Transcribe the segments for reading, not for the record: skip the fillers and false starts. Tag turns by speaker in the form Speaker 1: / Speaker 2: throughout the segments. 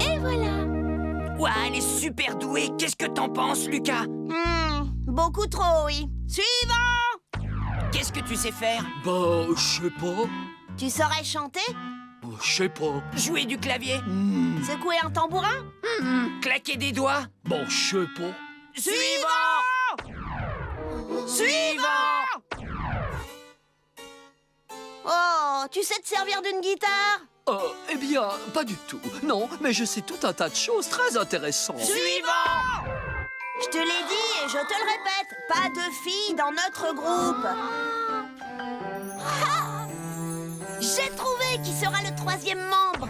Speaker 1: Et voilà.
Speaker 2: Ouah, elle est super douée. Qu'est-ce que t'en penses, Lucas?
Speaker 1: Beaucoup trop, oui. Suivant!
Speaker 2: Qu'est-ce que tu sais faire?
Speaker 3: Bah, je sais pas.
Speaker 1: Tu saurais chanter?
Speaker 3: Je sais pas.
Speaker 2: Jouer du clavier?
Speaker 1: Secouer un tambourin?
Speaker 2: Claquer des doigts?
Speaker 3: Bon, je sais pas.
Speaker 2: Suivant! Suivant!
Speaker 1: Oh, tu sais te servir d'une guitare?
Speaker 3: Eh bien, pas du tout. Non, mais je sais tout un tas de choses très intéressantes.
Speaker 2: Suivant!
Speaker 1: Je te l'ai dit et je te le répète, pas de filles dans notre groupe. Ah! J'ai trouvé qui sera le 3e membre.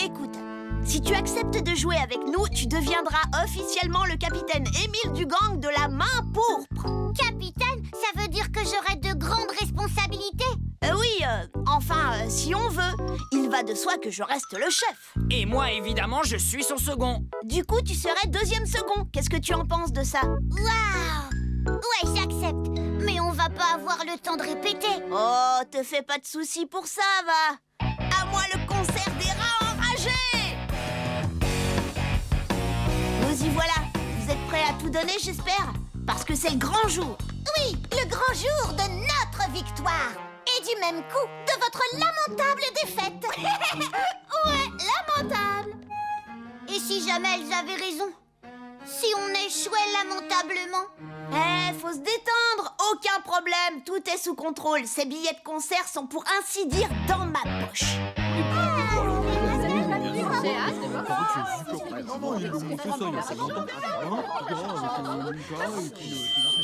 Speaker 1: Écoute, si tu acceptes de jouer avec nous, tu deviendras officiellement le capitaine Émile du gang de la main pourpre.
Speaker 4: Capitaine, ça veut dire que j'aurai de grandes responsabilités?
Speaker 1: Oui, enfin, si on veut. Il va de soi que je reste le chef.
Speaker 2: Et moi, évidemment, je suis son second.
Speaker 1: Du coup, tu serais 2e second. Qu'est-ce que tu en penses de ça?
Speaker 4: Waouh! Ouais, j'accepte. Mais on va pas avoir le temps de répéter.
Speaker 1: Oh, te fais pas de soucis pour ça, va. À moi le concert des rats enragés. Nous y voilà. Vous êtes prêts à tout donner, j'espère? Parce que c'est le grand jour.
Speaker 4: Oui, le grand jour de notre victoire. Et du même coup, de votre lamentable défaite. Ouais, lamentable. Et si jamais elles avaient raison? Si on échouait lamentablement?
Speaker 1: Faut se détendre. Aucun problème. Tout est sous contrôle. Ces billets de concert sont pour ainsi dire dans ma poche.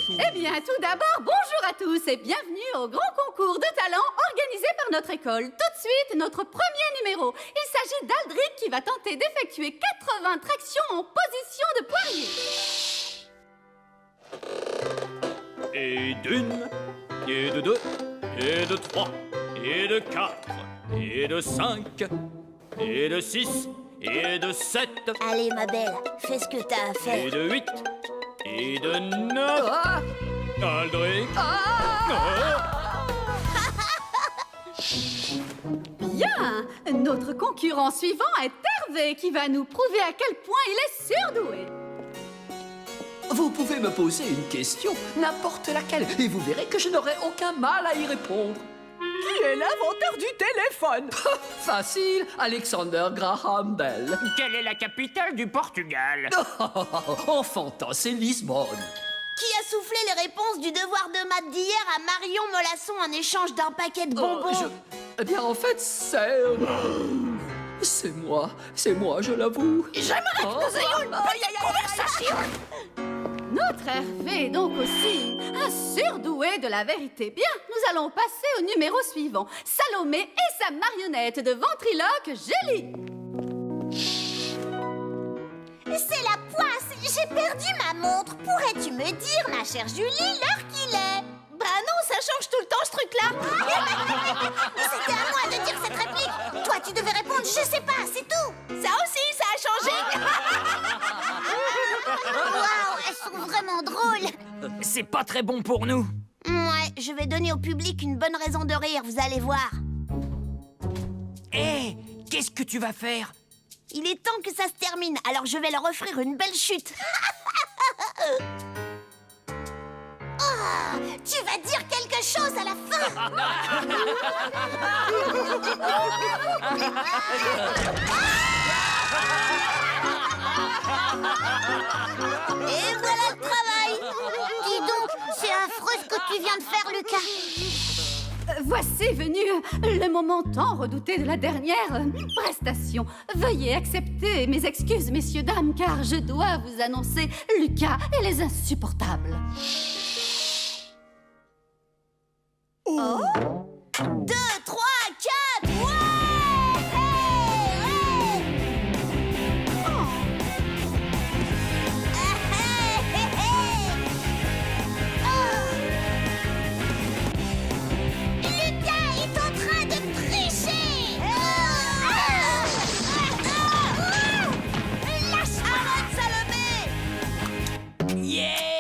Speaker 5: Eh bien, tout d'abord, bonjour à tous et bienvenue au grand concours de talent organisé par notre école. Tout de suite, notre premier numéro. Il s'agit d'Aldric qui va tenter d'effectuer 80 tractions en position de poirier.
Speaker 6: Et d'une, et de deux, et de trois, et de quatre, et de cinq, et de six, et de sept,
Speaker 1: Allez, ma belle, fais ce que t'as à faire.
Speaker 6: et de huit, et de neuf.
Speaker 5: Ah,
Speaker 6: Aldric.
Speaker 5: bien, notre concurrent suivant est Hervé qui va nous prouver à quel point il est surdoué.
Speaker 3: Vous pouvez me poser une question, n'importe laquelle, et vous verrez que je n'aurai aucun mal à y répondre.
Speaker 7: Qui est l'inventeur du téléphone?
Speaker 3: Facile, Alexander Graham Bell.
Speaker 2: Quelle est la capitale du Portugal?
Speaker 3: Enfantin, c'est Lisbonne.
Speaker 1: Qui a soufflé les réponses du devoir de maths d'hier à Marion Molasson en échange d'un paquet de bonbons?
Speaker 3: Eh bien, en fait, c'est moi, je l'avoue.
Speaker 1: J'aimerais que nous ayons une petite conversation.
Speaker 5: Notre Hervé est donc aussi un surdoué de la vérité. Bien, nous allons passer au numéro suivant. Salomé et sa marionnette de ventriloque Gélie.
Speaker 4: C'est la poisse. J'ai perdu ma montre. Pourrais-tu me dire, ma chère Julie, l'heure qu'il est?
Speaker 1: Bah non, ça change tout le temps ce truc-là.
Speaker 4: C'était à moi de dire cette réplique. Toi, tu devais répondre, je sais pas, c'est tout.
Speaker 1: Ça aussi, ça a changé.
Speaker 4: Waouh, elles sont vraiment drôles.
Speaker 2: C'est pas très bon pour nous.
Speaker 1: Ouais, je vais donner au public une bonne raison de rire, vous allez voir.
Speaker 2: Hé, qu'est-ce que tu vas faire?
Speaker 1: Il est temps que ça se termine, alors je vais leur offrir une belle chute.
Speaker 4: Oh, tu vas dire quelque chose à la fin.
Speaker 1: Et voilà le travail.
Speaker 4: Dis donc, c'est affreux ce que tu viens de faire, Lucas.
Speaker 5: Voici venu le moment tant redouté de la dernière prestation. Veuillez accepter mes excuses, messieurs, dames, car je dois vous annoncer Lucas et les insupportables.
Speaker 1: 2, 3, 4, ouais!
Speaker 4: Lucas est en train de tricher.
Speaker 1: Lâche-moi, Salomé!
Speaker 2: Yeah!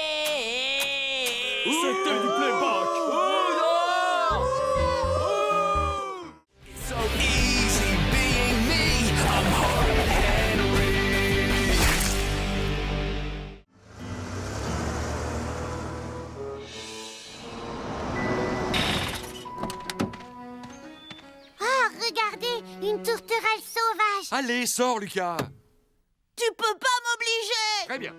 Speaker 4: Une tourterelle sauvage.
Speaker 8: Allez, sors, Lucas.
Speaker 1: Tu peux pas m'obliger!
Speaker 8: Très bien.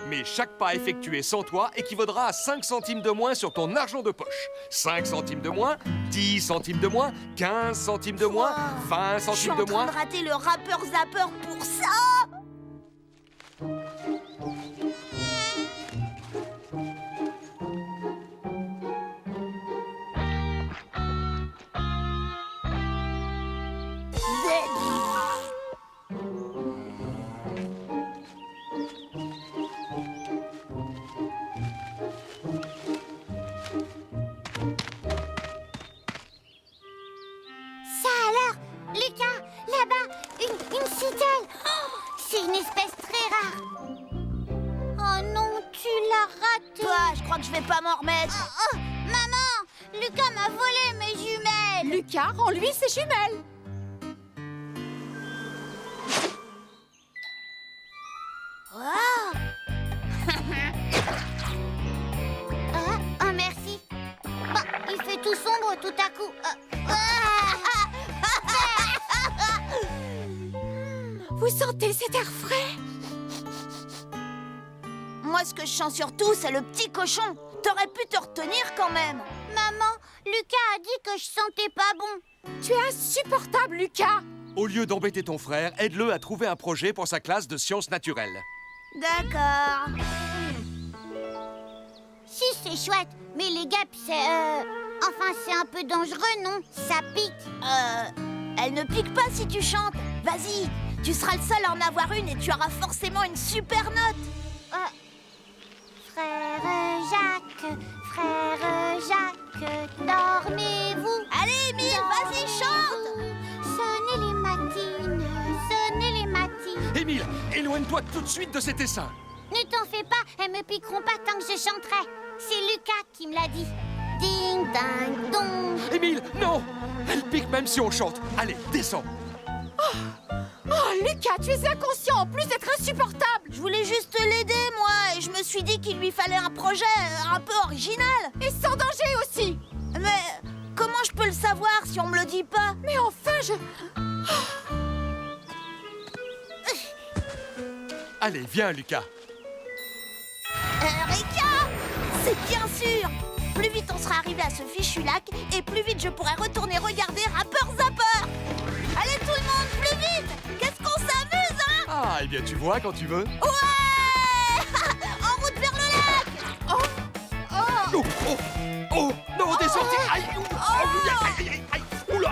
Speaker 8: Mais chaque pas effectué sans toi équivaudra à 5 centimes de moins sur ton argent de poche. 5 centimes de moins, 10 centimes de moins, 15 centimes de moins, 20
Speaker 1: Je suis
Speaker 8: centimes
Speaker 1: en
Speaker 8: de
Speaker 1: train
Speaker 8: moins.
Speaker 1: de rater le rappeur zapper pour ça!
Speaker 4: Ça alors, Lucas, là-bas, une citelle. Oh, c'est une espèce très rare. Oh non, tu l'as raté.
Speaker 1: Toi, je crois que je vais pas m'en remettre.
Speaker 4: Oh, maman, Lucas m'a volé mes jumelles.
Speaker 5: Lucas, rends-lui ses jumelles.
Speaker 1: Oh.
Speaker 4: Oh, merci. Bah, il fait tout sombre tout à coup.
Speaker 5: Vous sentez cet air frais?
Speaker 1: Moi, ce que je sens surtout, c'est le petit cochon. T'aurais pu te retenir quand même.
Speaker 4: Maman, Lucas a dit que je sentais pas bon.
Speaker 5: Tu es insupportable, Lucas.
Speaker 8: Au lieu d'embêter ton frère, aide-le à trouver un projet pour sa classe de sciences naturelles.
Speaker 1: D'accord.
Speaker 4: Si, c'est chouette, mais les guêpes, c'est... Enfin, c'est un peu dangereux, non? Ça pique.
Speaker 1: Elle ne pique pas si tu chantes. Vas-y, tu seras le seul à en avoir une et tu auras forcément une super note.
Speaker 4: Frère Jacques, dormez-vous.
Speaker 1: Allez, Émile, vas-y, chante.
Speaker 4: Sonnez les matines, sonnez les matines.
Speaker 8: Émile, éloigne-toi tout de suite de cet essaim.
Speaker 4: Ne t'en fais pas, elles me piqueront pas tant que je chanterai. C'est Lucas qui me l'a dit. Ding, ding, dong.
Speaker 8: Émile, non! Elle pique même si on chante. Allez, descends.
Speaker 5: Oh, Lucas, tu es inconscient en plus d'être insupportable.
Speaker 1: Je voulais juste l'aider, moi, et je me suis dit qu'il lui fallait un projet un peu original.
Speaker 5: Et sans danger aussi.
Speaker 1: Mais comment je peux le savoir si on me le dit pas?
Speaker 5: Mais enfin,
Speaker 8: Allez, viens, Lucas.
Speaker 1: Eureka! C'est bien sûr! Plus vite on sera arrivé à ce fichu lac, et plus vite je pourrai retourner regarder Rappeur Zapper! Allez tout le monde, plus vite! Qu'est-ce qu'on s'amuse, hein?
Speaker 8: Ah, eh bien, tu vois quand tu veux.
Speaker 1: Ouais! En route vers le lac!
Speaker 8: Oh, oh, oh, non, descends. Aïe, aïe, aïe, aïe. Oula.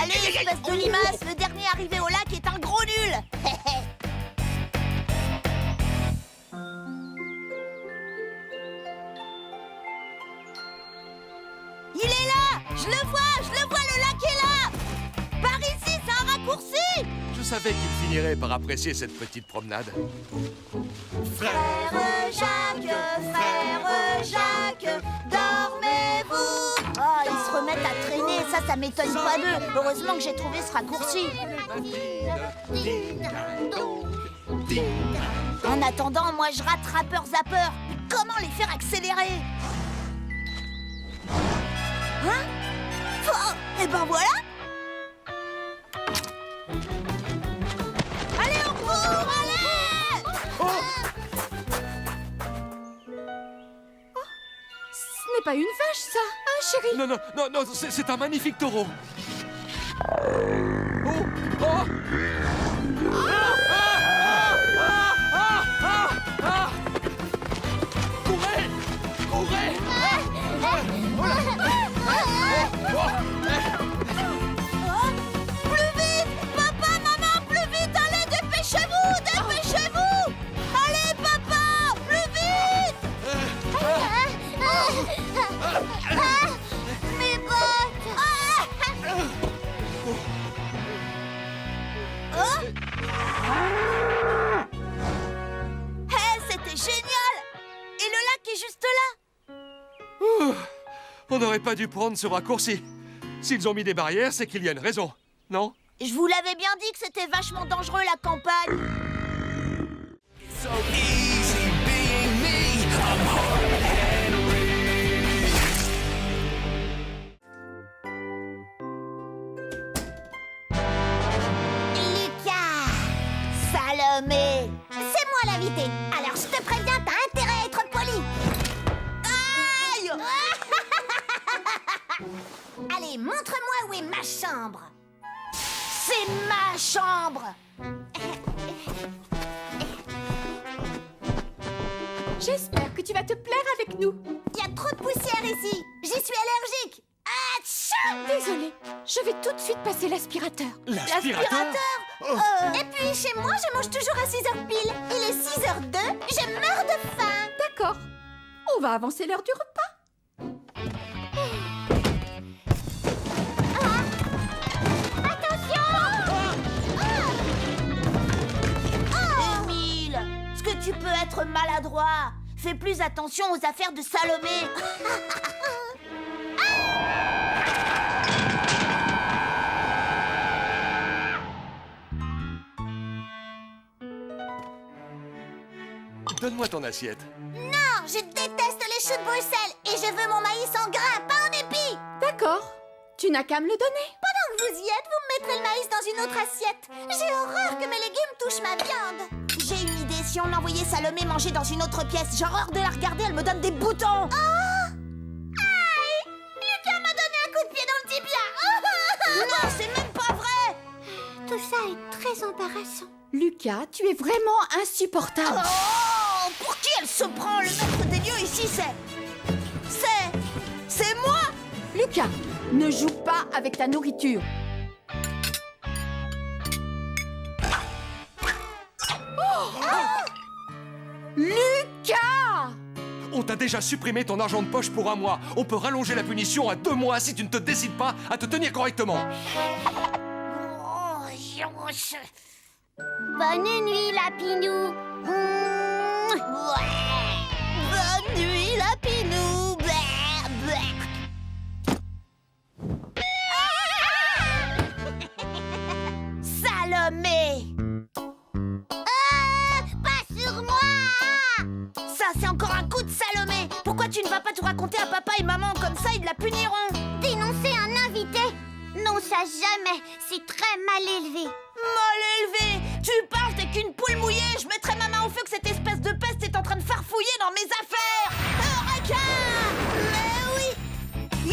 Speaker 1: Allez, espèce de limace, le dernier arrivé au lac est un gros nul! Il est là! Je le vois, le lac est là! Par ici, c'est un raccourci!
Speaker 8: Je savais qu'il finirait par apprécier cette petite promenade.
Speaker 1: Frère Jacques, dormez-vous! Oh, ils se remettent à traîner, ça m'étonne pas d'eux. Heureusement que j'ai trouvé ce raccourci. En attendant, moi je rate Rappeur Zapper. Comment les faire accélérer? Hein? Oh, et ben voilà! Allez, on court, allez!
Speaker 5: ce n'est pas une vache, ça, hein, chérie?
Speaker 8: Non, non, non, non, c'est un magnifique taureau. Oh, oh. Courez! Courez!
Speaker 1: Plus vite! Papa, maman, plus vite! Allez, dépêchez-vous! Dépêchez-vous! Allez, papa! Plus vite!
Speaker 4: Mes bottes.
Speaker 1: Hé, c'était génial! Et le lac est juste là!
Speaker 8: On n'aurait pas dû prendre ce raccourci. S'ils ont mis des barrières, c'est qu'il y a une raison, non?
Speaker 1: Je vous l'avais bien dit que c'était vachement dangereux, la campagne!
Speaker 2: So easy being me. I'm hard Henry.
Speaker 1: Salomé!
Speaker 4: C'est moi l'invité. Alors je te préviens, t'as intérêt à être poli.
Speaker 1: Aïe!
Speaker 4: Allez, montre-moi où est ma chambre.
Speaker 1: C'est ma chambre!
Speaker 5: J'espère que tu vas te plaire avec nous.
Speaker 4: Il y a trop de poussière ici. J'y suis allergique. Atchou!
Speaker 5: Désolée, je vais tout de suite passer l'aspirateur.
Speaker 8: L'aspirateur?
Speaker 4: Et puis chez moi, je mange toujours à 6h pile. Il est 6h02, je meurs de faim.
Speaker 5: D'accord, on va avancer l'heure du repas.
Speaker 1: Émile, est-ce que tu peux être maladroit? Fais plus attention aux affaires de Salomé.
Speaker 8: Donne-moi ton assiette.
Speaker 4: Non, je déteste les choux de Bruxelles et je veux mon maïs en grains, pas en épis.
Speaker 5: D'accord, tu n'as qu'à me le donner.
Speaker 4: Pendant que vous y êtes, vous me mettrez le maïs dans une autre assiette. J'ai horreur que mes légumes touchent ma viande.
Speaker 1: J'ai une idée, si on envoyait Salomé manger dans une autre pièce, j'ai horreur de la regarder, elle me donne des boutons.
Speaker 4: Aïe! Lucas m'a donné un coup de pied dans le tibia.
Speaker 1: Non, c'est même pas vrai.
Speaker 4: Tout ça est très embarrassant.
Speaker 5: Lucas, tu es vraiment insupportable.
Speaker 1: Oh, pour qui elle se prend? Le maître des lieux ici, c'est moi.
Speaker 5: Lucas, ne joue pas avec ta nourriture. Lucas!
Speaker 8: On t'a déjà supprimé ton argent de poche pour 1 mois. On peut rallonger la punition à 2 mois si tu ne te décides pas à te tenir correctement.
Speaker 4: Bonne nuit, Lapinou.
Speaker 1: Bonne nuit, Lapinou. Salomé.
Speaker 4: Pas sur moi.
Speaker 1: Ça, c'est encore un coup de Salomé. Pourquoi tu ne vas pas tout raconter à papa et maman? Comme ça, ils la puniront.
Speaker 4: Dénoncer un invité? Non, ça jamais. C'est très mal élevé.
Speaker 1: Mal élevé. Tu parles, t'es qu'une poule mouillée. Je mettrai ma main au feu que cette espèce de peste est en train de farfouiller dans mes affaires. Eureka! Mais oui.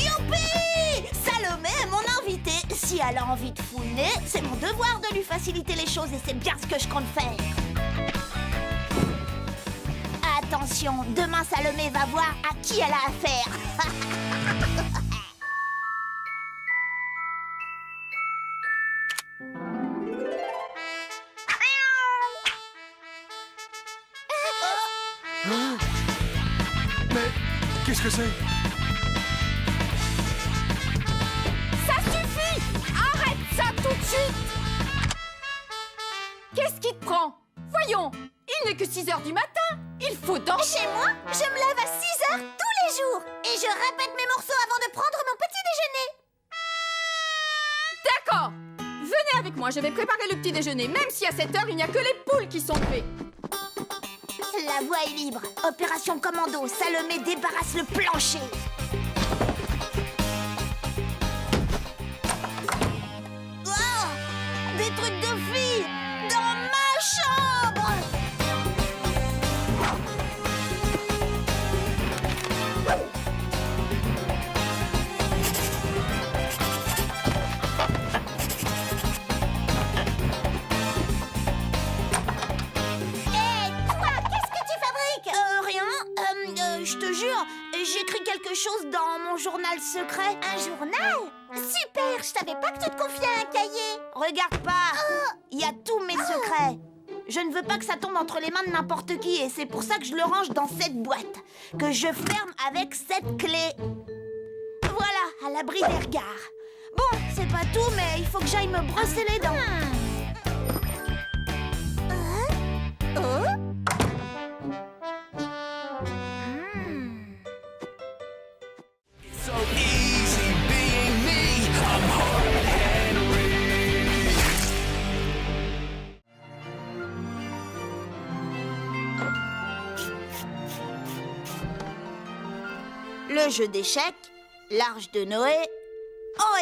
Speaker 1: Youpi! Salomé est mon invitée. Si elle a envie de fouiner, c'est mon devoir de lui faciliter les choses et c'est bien ce que je compte faire. Attention, demain Salomé va voir à qui elle a affaire.
Speaker 8: Mais qu'est-ce que c'est?
Speaker 5: Ça suffit! Arrête ça tout de suite! Qu'est-ce qui te prend? Voyons, il n'est que 6h du matin. Il faut danser.
Speaker 4: Chez moi, je me lève à 6h tous les jours. Et je répète mes morceaux avant de prendre mon petit déjeuner.
Speaker 5: D'accord. Venez avec moi, je vais préparer le petit déjeuner. Même si à cette heure, il n'y a que les poules qui sont levées.
Speaker 1: La voie est libre. Opération commando. Salomé débarrasse le plancher. Oh, des trucs de filles dans ma chambre. Rien. Je te jure, j'écris quelque chose dans mon journal secret.
Speaker 4: Un journal? Super, je savais pas que tu te confiais à un cahier.
Speaker 1: Regarde pas. Il y a tous mes secrets. Je ne veux pas que ça tombe entre les mains de n'importe qui et c'est pour ça que je le range dans cette boîte, que je ferme avec cette clé. Voilà, à l'abri des regards. Bon, c'est pas tout, mais il faut que j'aille me brosser les dents.
Speaker 2: So easy being me. I'm hard
Speaker 1: Le jeu d'échecs, l'arche de Noé. Oh,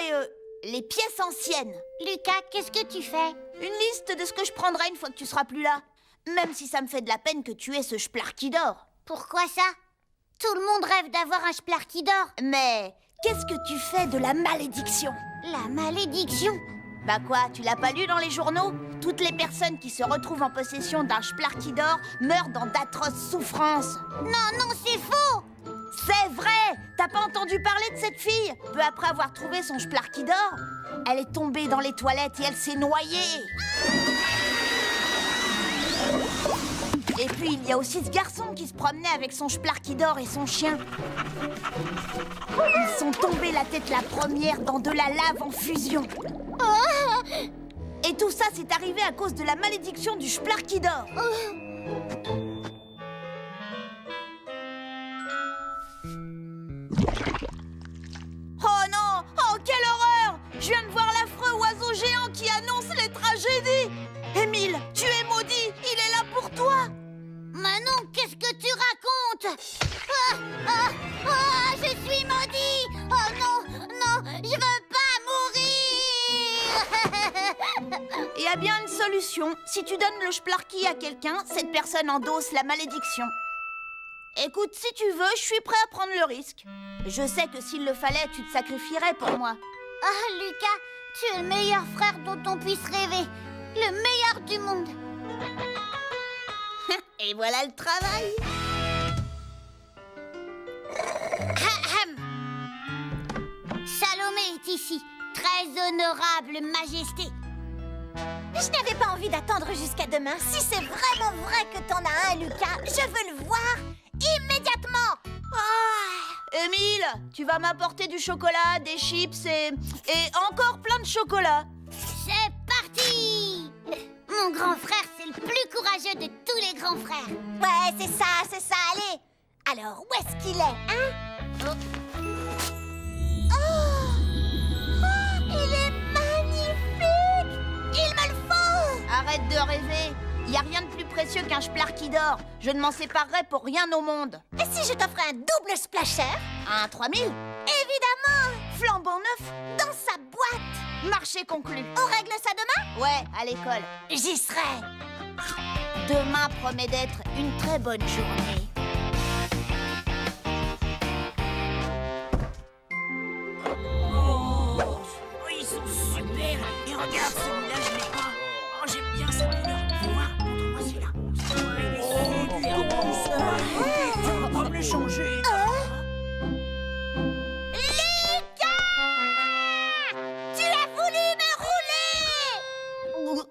Speaker 1: et les pièces anciennes.
Speaker 4: Lucas, qu'est-ce que tu fais?
Speaker 1: Une liste de ce que je prendrai une fois que tu seras plus là. Même si ça me fait de la peine que tu aies ce Splarky d'or.
Speaker 4: Pourquoi ça? Tout le monde rêve d'avoir un Splarky d'or.
Speaker 1: Mais qu'est-ce que tu fais de la malédiction?
Speaker 4: La malédiction?
Speaker 1: Bah quoi, tu l'as pas lu dans les journaux? Toutes les personnes qui se retrouvent en possession d'un Splarky d'or meurent dans d'atroces souffrances.
Speaker 4: Non, non, c'est faux!
Speaker 1: C'est vrai! T'as pas entendu parler de cette fille? Peu après avoir trouvé son Splarky d'or, elle est tombée dans les toilettes et elle s'est noyée. Et puis il y a aussi ce garçon qui se promenait avec son Splarky d'or et son chien. Ils sont tombés la tête la première dans de la lave en fusion. Et tout ça, c'est arrivé à cause de la malédiction du Splarky d'or. Oh non! Oh, quelle horreur! Je viens de voir l'affreux oiseau géant qui annonce les tragédies! Émile, tu es maudit! Il est là pour toi!
Speaker 4: Manon, qu'est-ce que tu racontes? Je suis maudit! Oh non, non, je veux pas mourir!
Speaker 1: Il y a bien une solution. Si tu donnes le Splarky à quelqu'un, cette personne endosse la malédiction. Écoute, si tu veux, je suis prêt à prendre le risque. Je sais que s'il le fallait, tu te sacrifierais pour moi.
Speaker 4: Ah, Lucas, tu es le meilleur frère dont on puisse rêver. Le meilleur du monde.
Speaker 1: Et voilà le travail.
Speaker 4: Salomé est ici. Très honorable majesté. Je n'avais pas envie d'attendre jusqu'à demain. Si c'est vraiment vrai que t'en as un, Lucas, je veux le voir immédiatement.
Speaker 1: Émile, tu vas m'apporter du chocolat, des chips et encore plein de chocolat.
Speaker 4: C'est parti! Mon grand frère, c'est le plus courageux de tous les grands frères. Ouais, c'est ça, allez. Alors, où est-ce qu'il est, hein? Il est magnifique! Il me le faut!
Speaker 1: Arrête de rêver. Il n'y a rien de plus précieux qu'un Splarky d'or. Je ne m'en séparerai pour rien au monde.
Speaker 4: Et si je t'offrais un double splasher?
Speaker 1: Un 3000?
Speaker 4: Évidemment!
Speaker 1: Flambant neuf?
Speaker 4: Dans sa boîte!
Speaker 1: Marché conclu.
Speaker 4: On règle ça demain?
Speaker 1: Ouais, à l'école.
Speaker 4: J'y serai!
Speaker 1: Demain promet d'être une très bonne journée.
Speaker 2: Oh, ils sont super. Et regarde, celui-là, je l'ai pas. Oh, j'aime bien sa couleur. Fais voir, montre-moi celui-là. Tu vas pas me le changer.
Speaker 4: Lucas! Tu as voulu me rouler!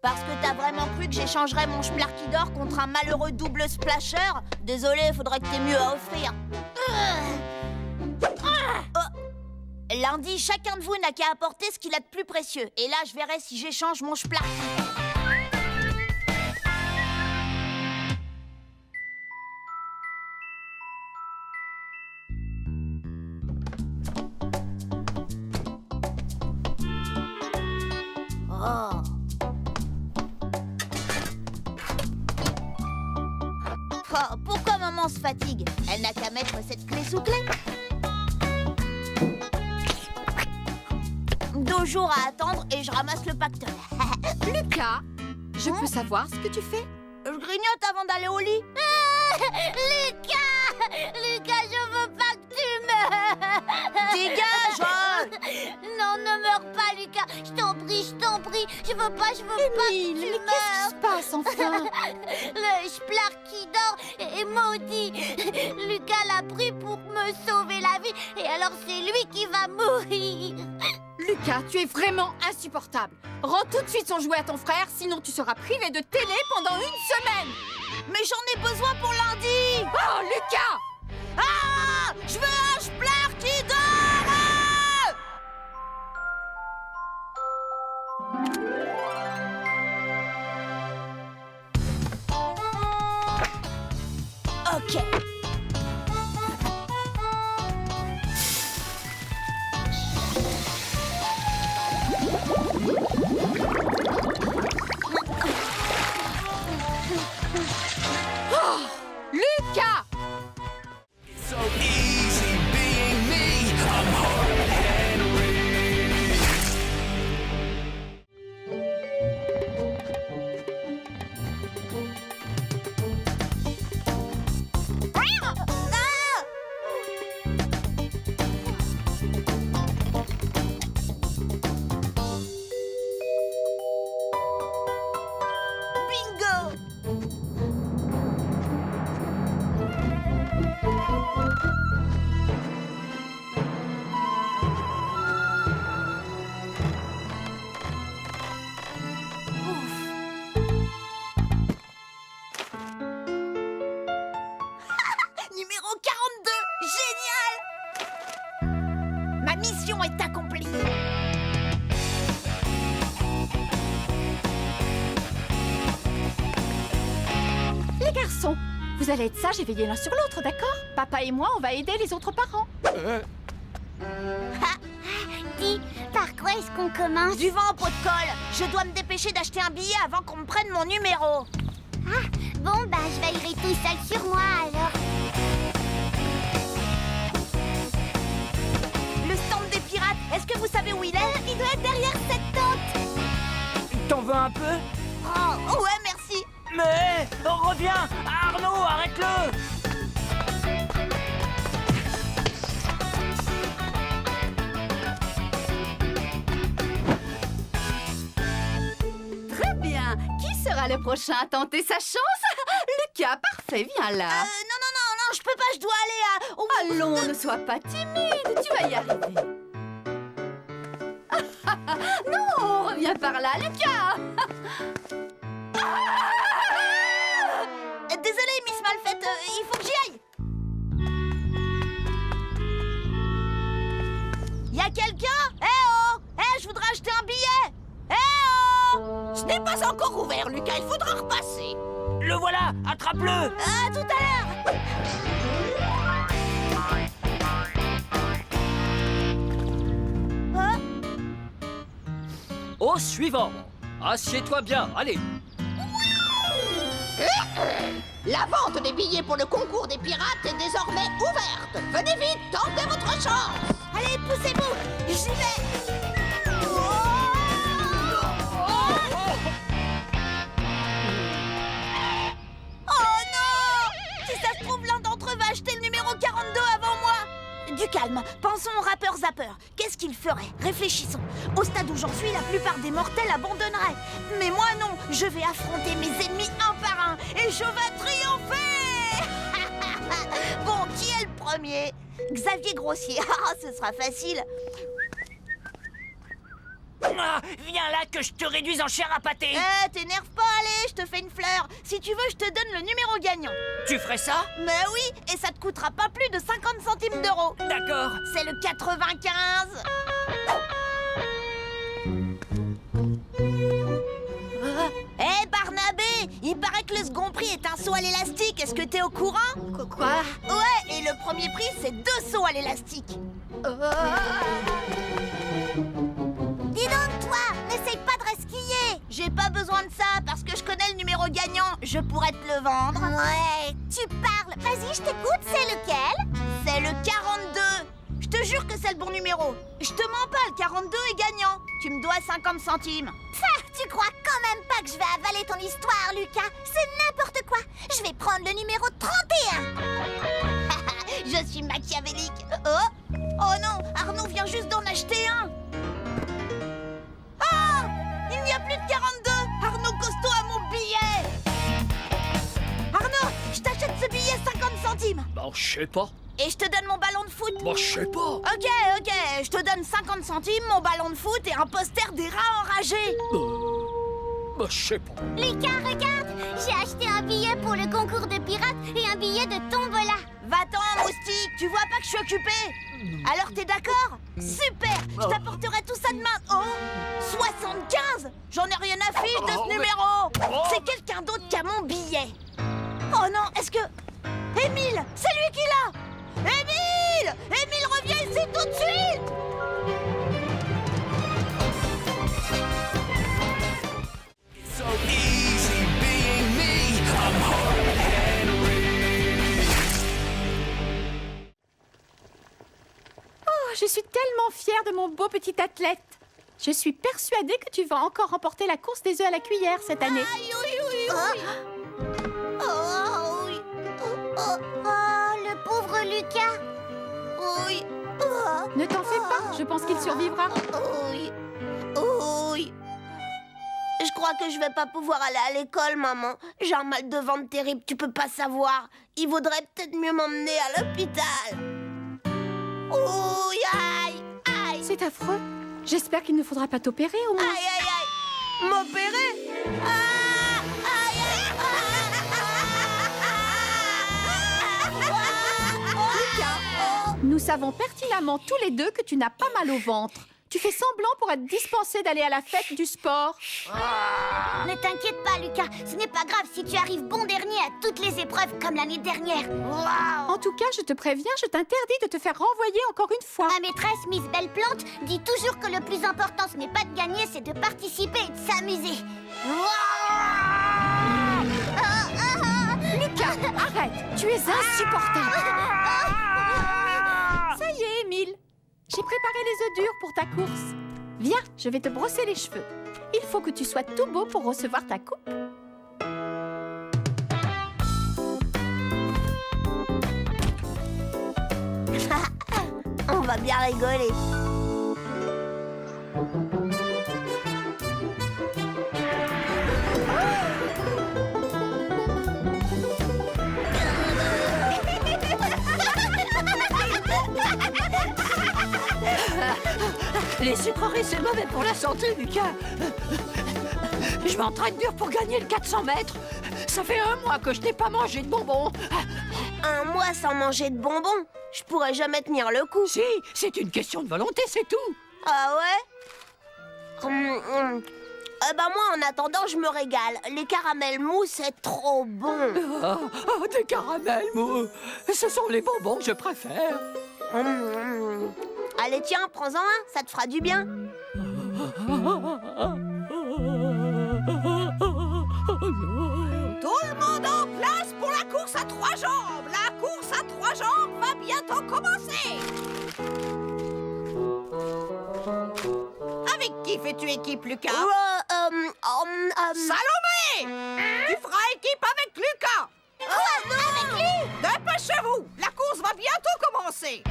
Speaker 1: Parce que t'as vraiment cru que j'échangerais mon Splarky d'or contre un malheureux double splasher? Désolé, faudrait que t'aies mieux à offrir. Lundi, chacun de vous n'a qu'à apporter ce qu'il a de plus précieux. Et là, je verrai si j'échange mon Splarky. Oh. Oh, pourquoi maman se fatigue? Elle n'a qu'à mettre cette clé sous clé. 2 jours à attendre et je ramasse le pactole.
Speaker 5: Lucas, je peux savoir ce que tu fais?
Speaker 1: Je grignote avant d'aller au lit.
Speaker 4: Lucas! Lucas, je veux pas que tu meurs!
Speaker 1: Dégage!
Speaker 4: Non, ne meurs pas, Lucas! Je t'en prie, je veux pas que tu
Speaker 5: Mais qu'est-ce qui
Speaker 4: meurs!
Speaker 5: se passe enfin?
Speaker 4: Le Splarky d'or est maudit! Lucas l'a pris pour me sauver la vie, et alors c'est lui qui va mourir!
Speaker 5: Lucas, tu es vraiment insupportable. Rends tout de suite son jouet à ton frère, sinon tu seras privé de télé pendant 1 semaine.
Speaker 1: Mais j'en ai besoin pour lundi!
Speaker 5: Oh, Lucas!
Speaker 1: Ah! Je veux un Splarky d'or! Ok.
Speaker 5: Lucas!
Speaker 2: So easy.
Speaker 5: Les garçons, vous allez être sages et veiller l'un sur l'autre, d'accord? Papa et moi, on va aider les autres parents.
Speaker 4: Dis, par quoi est-ce qu'on commence?
Speaker 1: Du vent au pot de colle. Je dois me dépêcher d'acheter un billet avant qu'on me prenne mon numéro.
Speaker 4: Bon, bah, je veillerai tout seul sur moi, alors.
Speaker 1: Le stand des pirates, est-ce que vous savez où il est?
Speaker 4: Il doit être derrière cette tente.
Speaker 2: T'en veux un peu?
Speaker 1: Oh, ouais, merci.
Speaker 2: Mais reviens! Arnaud, arrête-le!
Speaker 5: Très bien. Qui sera le prochain à tenter sa chance? Lucas, parfait, viens là.
Speaker 1: Non, je peux pas, je dois aller à...
Speaker 5: Allons, ne sois pas timide, tu vas y arriver. Non, reviens par là, Lucas.
Speaker 1: Désolée, Miss Malfaite, il faut que j'y aille. Y a quelqu'un? Oh! Je voudrais acheter un billet. Oh!
Speaker 2: Ce n'est pas encore ouvert, Lucas, il faudra repasser. Le voilà, attrape-le!
Speaker 1: À tout à l'heure.
Speaker 6: Au suivant. Assieds-toi bien, allez.
Speaker 9: La vente des billets pour le concours des pirates est désormais ouverte. Venez vite, tentez votre chance.
Speaker 1: Allez, poussez-vous. J'y vais. Oh non! Si ça se trouve, l'un d'entre eux va acheter le numéro 42 avant moi. Du calme, pensons au rappeur Zapper. Qu'est-ce qu'il ferait? Réfléchissons. Au stade où j'en suis, la plupart des mortels abandonneraient. Mais moi non, je vais affronter mes ennemis un par un et je vais triompher. Bon, qui est le premier? Xavier Grossier. Ah, ce sera facile.
Speaker 2: Ah, viens là que je te réduise en chair à pâté.
Speaker 1: T'énerve pas, allez, je te fais une fleur. Si tu veux, je te donne le numéro gagnant.
Speaker 2: Tu ferais ça?
Speaker 1: Mais oui, et ça te coûtera pas plus de 50 centimes d'euros.
Speaker 2: D'accord.
Speaker 1: C'est le 95. Barnabé, il paraît que le second prix est un saut à l'élastique. Est-ce que t'es au courant?
Speaker 5: Quoi?
Speaker 1: Ouais, et le premier prix, c'est 2 sauts à l'élastique.
Speaker 4: Dis donc, toi, n'essaye pas de resquiller.
Speaker 1: J'ai pas besoin de ça parce que je connais le numéro gagnant. Je pourrais te le vendre.
Speaker 4: Ouais, tu parles. Vas-y, je t'écoute, c'est lequel?
Speaker 1: C'est le 42. Je te jure que c'est le bon numéro. Je te mens pas, le 42 est gagnant. Tu me dois 50 centimes.
Speaker 4: Tu crois quand même pas que je vais avaler ton histoire, Lucas? C'est n'importe quoi. Je vais prendre le numéro 31.
Speaker 1: Je suis machiavélique. Oh non, Arnaud vient juste d'en acheter un. Ah, il n'y a plus de 42. Arnaud Costaud a mon billet. Arnaud, je t'achète ce billet 50 centimes.
Speaker 6: Bon, je sais pas.
Speaker 1: Et je te donne mon ballon de foot.
Speaker 6: Bon, je sais pas.
Speaker 1: Ok, je te donne 50 centimes, mon ballon de foot et un poster des rats enragés.
Speaker 6: Bah, je sais pas.
Speaker 4: Lucas, regarde, j'ai acheté un billet pour le concours de pirates et un billet de tombola.
Speaker 1: Va-t'en, moustique, tu vois pas que je suis occupée? Alors t'es d'accord? Super, je t'apporterai tout ça demain. Oh, 75? J'en ai rien à fiche de ce numéro. C'est quelqu'un d'autre qui a mon billet. Oh non, est-ce que... Émile, c'est lui qui l'a. Émile! Émile, reviens ici tout de suite!
Speaker 5: Oh, je suis tellement fière de mon beau petit athlète. Je suis persuadée que tu vas encore remporter la course des œufs à la cuillère cette année.
Speaker 1: Aïe, oui, oui, oui.
Speaker 4: Oh, oui. Le pauvre Lucas.
Speaker 1: Oui.
Speaker 5: Ne t'en fais pas, je pense qu'il survivra.
Speaker 1: Oui. Oui. Je crois que je vais pas pouvoir aller à l'école, maman. J'ai un mal de ventre terrible, tu peux pas savoir. Il vaudrait peut-être mieux m'emmener à l'hôpital. Oui, aïe, aïe.
Speaker 5: C'est affreux. J'espère qu'il ne faudra pas t'opérer au moins.
Speaker 1: Aïe, aïe, aïe. M'opérer? Ah, aïe, aïe.
Speaker 5: Nous savons pertinemment tous les deux que tu n'as pas mal au ventre. Tu fais semblant pour être dispensé d'aller à la fête du sport.
Speaker 4: Ne t'inquiète pas, Lucas. Ce n'est pas grave si tu arrives bon dernier à toutes les épreuves comme l'année dernière. Waouh!
Speaker 5: En tout cas, je te préviens, je t'interdis de te faire renvoyer encore une fois.
Speaker 4: Ma maîtresse, Miss Belleplante, dit toujours que le plus important, ce n'est pas de gagner, c'est de participer et de s'amuser.
Speaker 5: Lucas, arrête, tu es insupportable. Ça y est, Émile. J'ai préparé les œufs durs pour ta course. Viens, je vais te brosser les cheveux. Il faut que tu sois tout beau pour recevoir ta coupe.
Speaker 1: On va bien rigoler.
Speaker 7: Les sucreries, c'est mauvais pour la santé, Lucas. Je m'entraîne dur pour gagner le 400 mètres. Ça fait 1 mois que je n'ai pas mangé de bonbons.
Speaker 1: Un mois sans manger de bonbons, je pourrais jamais tenir le coup.
Speaker 7: Si, c'est une question de volonté, c'est tout.
Speaker 1: Ah ouais? Bah moi, en attendant, je me régale. Les caramels mous, c'est trop bon.
Speaker 7: Des caramels mous. Ce sont les bonbons que je préfère.
Speaker 1: Allez, tiens, prends-en un, ça te fera du bien.
Speaker 2: Tout le monde en place pour la course à 3 jambes. La course à 3 jambes va bientôt commencer. Avec qui fais-tu équipe, Lucas? Salomé! Tu feras équipe avec Lucas. Avec lui? Dépêchez-vous, la course va bientôt commencer.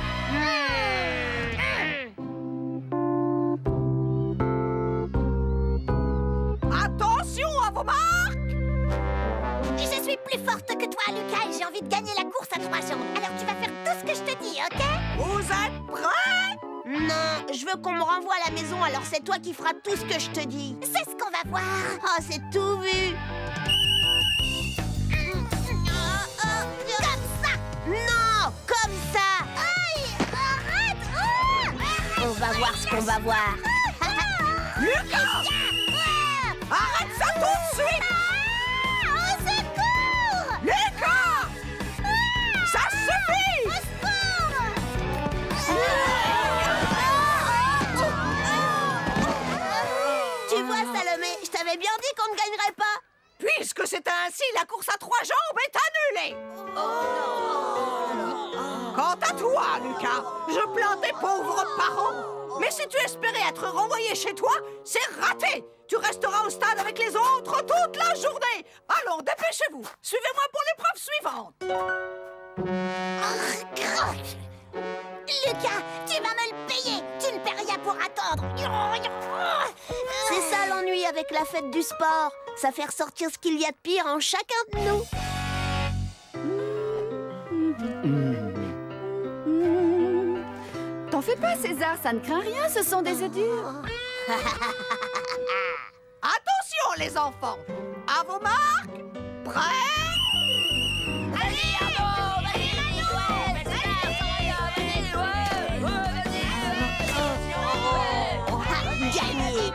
Speaker 2: Attention à vos marques!
Speaker 4: Je suis plus forte que toi, Lucas, et j'ai envie de gagner la course à 3 jambes. Alors tu vas faire tout ce que je te dis, ok?
Speaker 2: Vous êtes prêts?
Speaker 1: Non, je veux qu'on me renvoie à la maison, alors c'est toi qui feras tout ce que je te dis.
Speaker 4: C'est ce qu'on va voir.
Speaker 1: Oh, c'est tout vu.
Speaker 4: Comme ça.
Speaker 1: Non, comme ça.
Speaker 4: Aïe, arrête.
Speaker 1: On va voir ce qu'on va voir.
Speaker 2: Lucas! Arrête ça tout de suite!
Speaker 4: Au secours!
Speaker 2: Lucas! Ça suffit!
Speaker 4: Au secours!
Speaker 1: Tu vois, Salomé, je t'avais bien dit qu'on ne gagnerait pas.
Speaker 2: Puisque c'est ainsi, la course à 3 jambes est annulée! Quant à toi, Lucas, je plains tes pauvres parents. Mais si tu espérais être renvoyé chez toi, c'est raté! Tu resteras au stade avec les autres toute la journée! Allons, dépêchez-vous! Suivez-moi pour l'épreuve suivante!
Speaker 4: Lucas, tu vas me le payer. Tu ne paies rien pour attendre.
Speaker 1: C'est ça l'ennui avec la fête du sport. Ça fait ressortir ce qu'il y a de pire en chacun de nous.
Speaker 5: T'en fais pas, César, ça ne craint rien, ce sont des œufs durs.
Speaker 2: Attention, les enfants! À vos marques! Prêts?
Speaker 1: Gagné.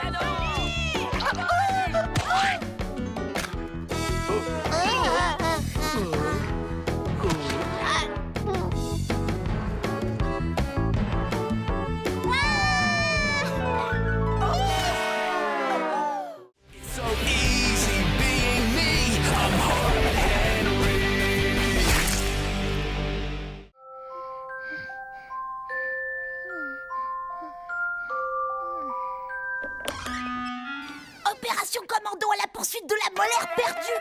Speaker 4: Opération Commando à la poursuite de la molaire perdue.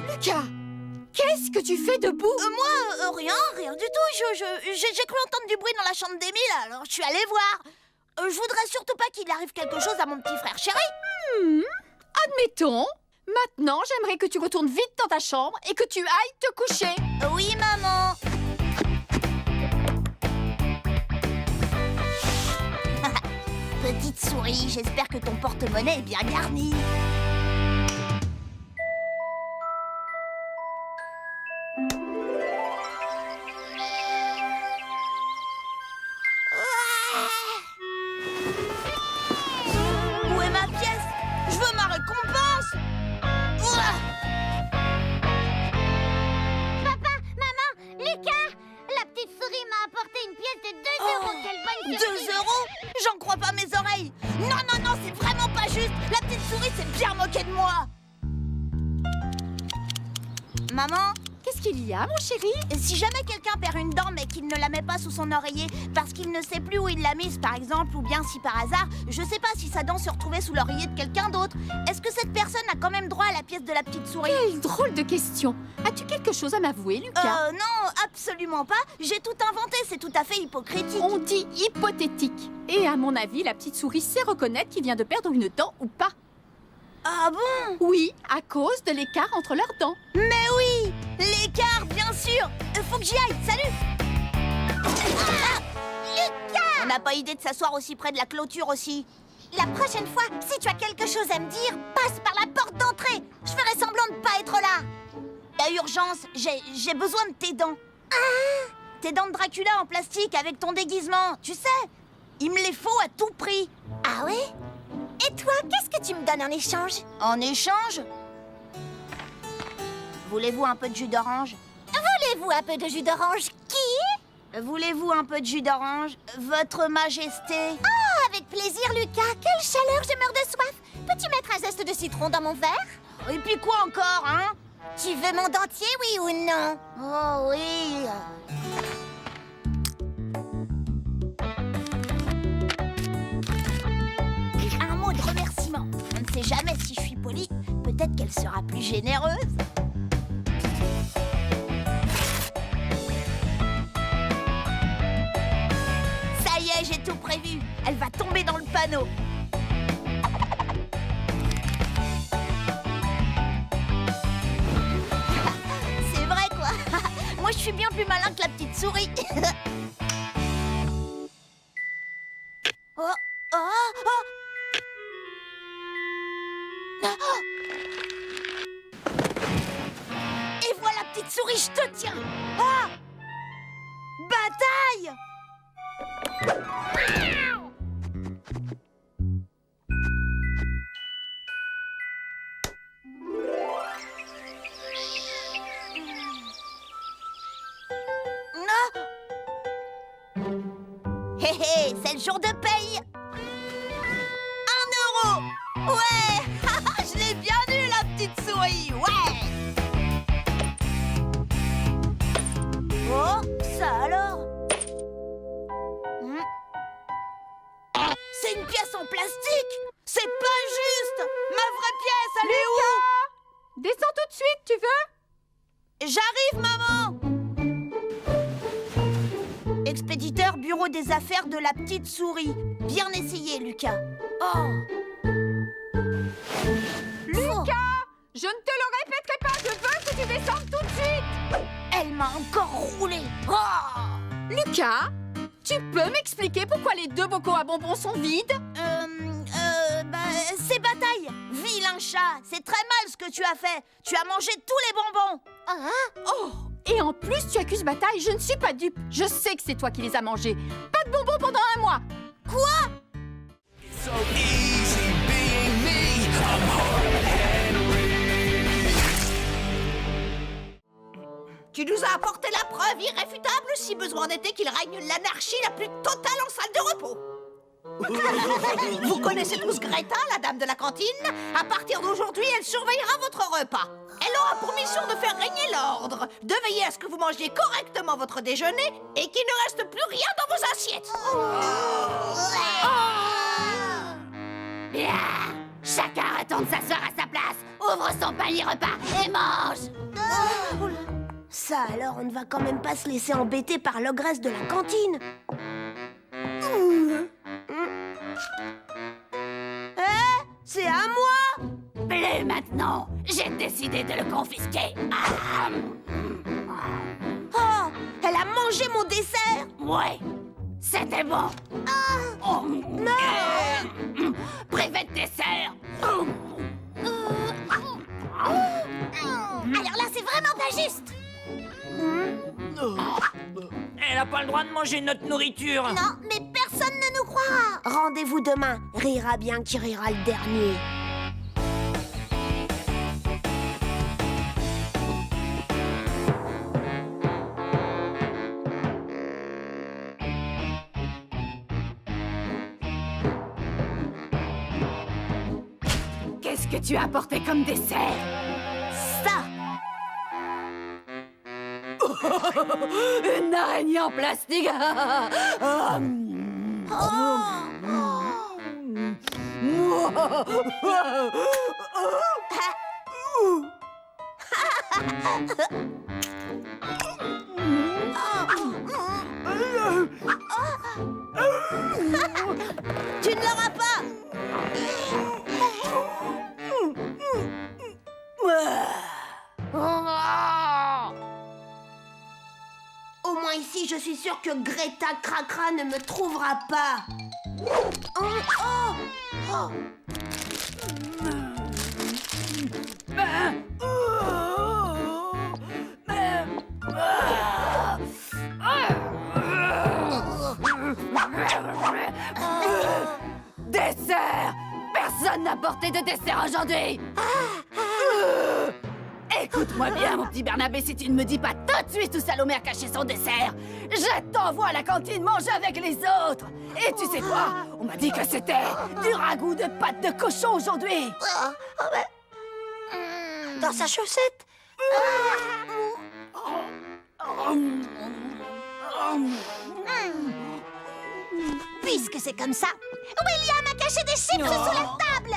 Speaker 5: Lucas, qu'est-ce que tu fais debout?
Speaker 1: Moi, rien du tout. J'ai cru entendre du bruit dans la chambre d'Émile, alors je suis allée voir. Je voudrais surtout pas qu'il arrive quelque chose à mon petit frère chéri.
Speaker 5: Admettons. Maintenant, j'aimerais que tu retournes vite dans ta chambre et que tu ailles te coucher.
Speaker 1: Oui, maman. Petite souris, j'espère que ton porte-monnaie est bien garni. Où est ma pièce? Je veux ma récompense. Ouah.
Speaker 4: Papa, maman, Lucas, la petite souris m'a apporté une pièce de 2 euros. Quelle bonne
Speaker 1: 2
Speaker 4: surprise.
Speaker 1: euros? J'en crois pas mes oreilles. Non, non, non, c'est vraiment pas juste. La petite souris s'est bien moquée de moi. Maman,
Speaker 5: Qu'est-ce qu'il y a, mon chéri?
Speaker 1: si jamais quelqu'un perd une dent mais qu'il ne la met pas sous son oreiller parce qu'il ne sait plus où il l'a mise, par exemple, ou bien si par hasard, je sais pas si sa dent se retrouvait sous l'oreiller de quelqu'un d'autre, est-ce que cette personne a quand même droit à la pièce de la petite souris?
Speaker 5: Quelle drôle de question. As-tu quelque chose à m'avouer, Lucas?
Speaker 1: Non, absolument pas. J'ai tout inventé, c'est tout à fait hypocritique.
Speaker 5: On dit hypothétique. Et à mon avis, la petite souris sait reconnaître qu'il vient de perdre une dent ou pas.
Speaker 1: Ah bon?
Speaker 5: Oui, à cause de l'écart entre leurs dents.
Speaker 1: Mais oui, l'écart, bien sûr. Faut que j'y aille, salut. Ah, Lucas! On n'a pas idée de s'asseoir aussi près de la clôture aussi.
Speaker 4: La prochaine fois, si tu as quelque chose à me dire, passe par la porte d'entrée. Je ferai semblant de pas être là.
Speaker 1: À urgence, j'ai besoin de tes dents. Tes dents de Dracula en plastique avec ton déguisement, tu sais. Il me les faut à tout prix.
Speaker 4: Ah ouais? Et toi, qu'est-ce que tu me donnes en échange?
Speaker 1: En échange? Voulez-vous un peu de jus d'orange?
Speaker 4: Voulez-vous un peu de jus d'orange? Qui?
Speaker 1: Voulez-vous un peu de jus d'orange, Votre Majesté?
Speaker 4: Oh, avec plaisir, Lucas. Quelle chaleur, je meurs de soif. Peux-tu mettre un zeste de citron dans mon verre?
Speaker 1: Et puis quoi encore, hein?
Speaker 4: Tu veux mon dentier, oui ou non?
Speaker 1: Oh oui. Un mot de remerciement. On ne sait jamais si je suis polie. Peut-être qu'elle sera plus généreuse. Ça y est, j'ai tout prévu. Elle va tomber dans le panneau. C'est vrai quoi. Moi je suis bien plus malin que la petite souris. Oh, oh, oh. Et voilà, petite souris, je te tiens. Ah, bataille. Hé hé, c'est le jour de paye. 1 euro. Ouais. Je l'ai bien eu, la petite souris. Ouais. Oh, ça alors. C'est une pièce en plastique. C'est pas juste. Ma vraie pièce, elle est où?
Speaker 5: Descends tout de suite, tu veux?
Speaker 1: J'arrive, maman. Expéditeur bureau des affaires de la petite souris. Bien essayé, Lucas. Oh.
Speaker 5: Lucas! Je ne te le répéterai pas, je veux que tu descendes tout de suite!
Speaker 1: Elle m'a encore roulé. Oh.
Speaker 5: Lucas, tu peux m'expliquer pourquoi les 2 bocaux à bonbons sont vides?
Speaker 1: C'est bataille. Vilain chat, c'est très mal ce que tu as fait. Tu as mangé tous les bonbons.
Speaker 5: Oh! Et en plus, tu accuses Bataille, je ne suis pas dupe. Je sais que c'est toi qui les as mangés. Pas de bonbons pendant 1 mois.
Speaker 1: Quoi?
Speaker 2: Tu nous as apporté la preuve irréfutable, si besoin n'était, qu'il règne l'anarchie la plus totale en salle de repos. Vous connaissez tous Greta, la dame de la cantine? À partir d'aujourd'hui, elle surveillera votre repas. Elle aura pour mission de faire régner l'ordre, de veiller à ce que vous mangiez correctement votre déjeuner et qu'il ne reste plus rien dans vos assiettes.
Speaker 4: Bien. Chacun retourne s'asseoir à sa place, ouvre son panier repas et mange.
Speaker 1: Ça alors, on ne va quand même pas se laisser embêter par l'ogresse de la cantine. C'est à moi.
Speaker 4: Plus maintenant. J'ai décidé de le confisquer.
Speaker 1: Oh, elle a mangé mon dessert.
Speaker 4: Ouais, c'était bon.
Speaker 1: Non.
Speaker 10: pas le droit de manger notre nourriture.
Speaker 4: Non, mais personne ne nous croira.
Speaker 1: Rendez-vous demain. Rira bien qui rira le dernier.
Speaker 5: Qu'est-ce que tu as apporté comme dessert?
Speaker 1: Ça!
Speaker 5: Une araignée en plastique.
Speaker 1: Tu ne l'auras pas! Au moins ici, je suis sûre que Greta Cracra ne me trouvera pas. Oh, oh, oh.
Speaker 5: Dessert! Personne n'a porté de dessert aujourd'hui! Écoute-moi bien, mon petit Bernabé, si tu ne me dis pas tout de suite où Salomé a caché son dessert, je t'envoie à la cantine manger avec les autres! Et tu sais quoi? On m'a dit que c'était du ragoût de pâte de cochon aujourd'hui!
Speaker 1: Dans sa chaussette?
Speaker 4: Puisque c'est comme ça, William a caché des chips sous la table.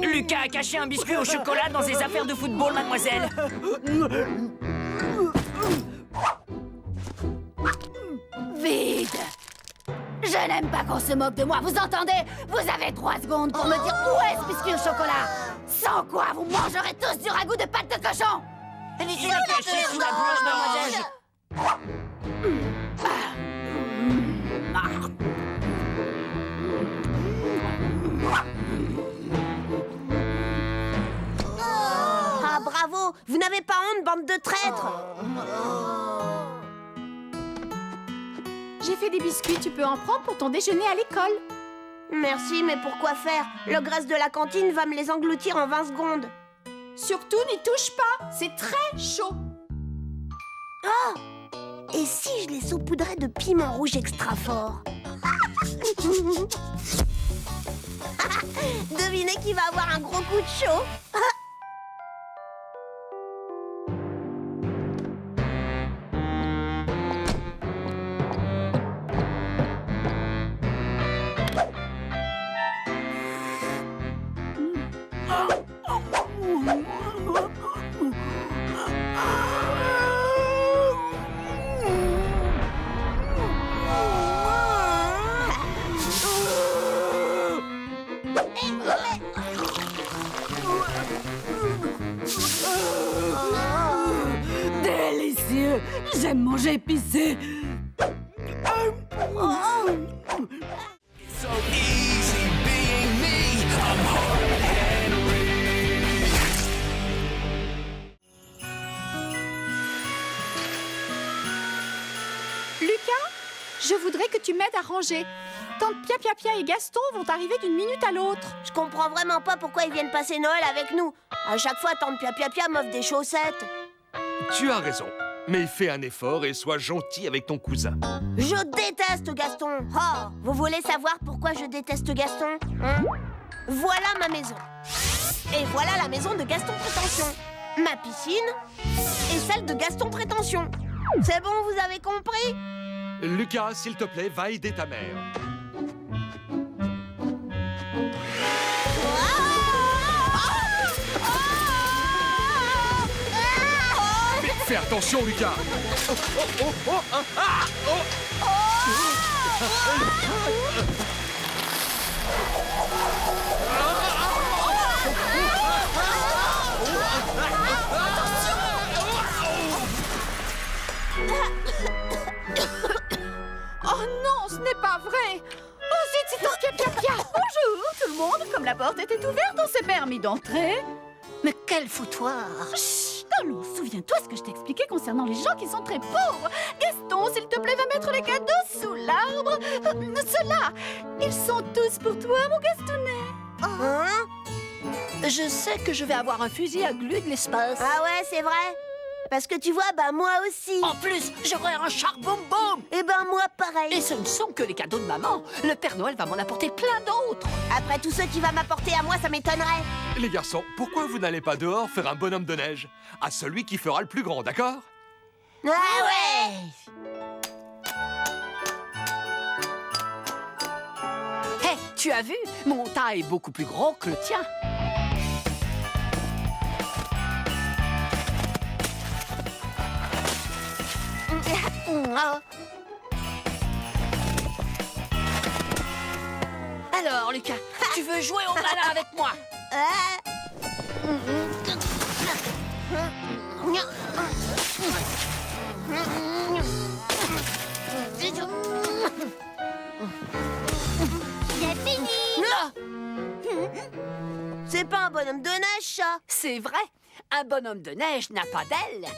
Speaker 10: Lucas a caché un biscuit au chocolat dans ses affaires de football, mademoiselle.
Speaker 5: Vide! Je n'aime pas qu'on se moque de moi, vous entendez? Vous avez 3 secondes pour me dire où est ce biscuit au chocolat! Sans quoi, vous mangerez tous du ragoût de pâte de cochon!
Speaker 10: Il est caché sous la blanche d'orange.
Speaker 1: Ah, bravo! Vous n'avez pas honte, bande de traîtres!
Speaker 5: J'ai fait des biscuits, tu peux en prendre pour ton déjeuner à l'école.
Speaker 1: Merci, mais pourquoi faire? Le graisse de la cantine va me les engloutir en 20 secondes.
Speaker 5: Surtout, n'y touche pas, c'est très chaud.
Speaker 1: Oh! Et si je les saupoudrais de piment rouge extra fort? Devinez qui va avoir un gros coup de chaud?
Speaker 5: Délicieux! J'aime manger épicé. Lucas, je voudrais que tu m'aides à ranger. Tante Pia et Gaston vont arriver d'une minute à l'autre.
Speaker 1: Je comprends vraiment pas pourquoi ils viennent passer Noël avec nous. À chaque fois, tante Pia m'offre des chaussettes.
Speaker 8: Tu as raison. Mais fais un effort et sois gentil avec ton cousin.
Speaker 1: Je déteste Gaston. Oh, vous voulez savoir pourquoi je déteste Gaston, hein? Voilà ma maison. Et voilà la maison de Gaston Prétention. Ma piscine et celle de Gaston Prétention. C'est bon, vous avez compris?
Speaker 8: Lucas, s'il te plaît, va aider ta mère. Mais fais attention, Lucas.
Speaker 5: Oh non, ce n'est pas vrai! Oh zut, c'est Tante Pia! Bonjour tout le monde! Comme la porte était ouverte, on s'est permis d'entrer.
Speaker 7: Mais quel foutoir!
Speaker 5: Chut, allons, souviens-toi ce que je t'ai expliqué concernant les gens qui sont très pauvres. Gaston, s'il te plaît, va mettre les cadeaux sous l'arbre. Ceux-là, ils sont tous pour toi, mon Gastounet.
Speaker 1: Hein?
Speaker 7: Je sais que je vais avoir un fusil à glu de l'espace.
Speaker 1: Ah ouais, c'est vrai. Parce que tu vois, bah moi aussi.
Speaker 7: En plus, j'aurai un char-boum-boum.
Speaker 1: Et ben moi pareil.
Speaker 7: Et ce ne sont que les cadeaux de maman. Le Père Noël va m'en apporter plein d'autres.
Speaker 1: Après tout ce qu'il va m'apporter à moi, ça m'étonnerait.
Speaker 8: Les garçons, pourquoi vous n'allez pas dehors faire un bonhomme de neige? À celui qui fera le plus grand, d'accord?
Speaker 1: Ah ouais.
Speaker 7: Hé, tu as vu? Mon tas est beaucoup plus gros que le tien. Alors, Lucas, tu veux jouer au malin avec moi?
Speaker 4: C'est fini.
Speaker 1: C'est pas un bonhomme de neige, ça.
Speaker 7: C'est vrai, un bonhomme de neige n'a pas d'ailes.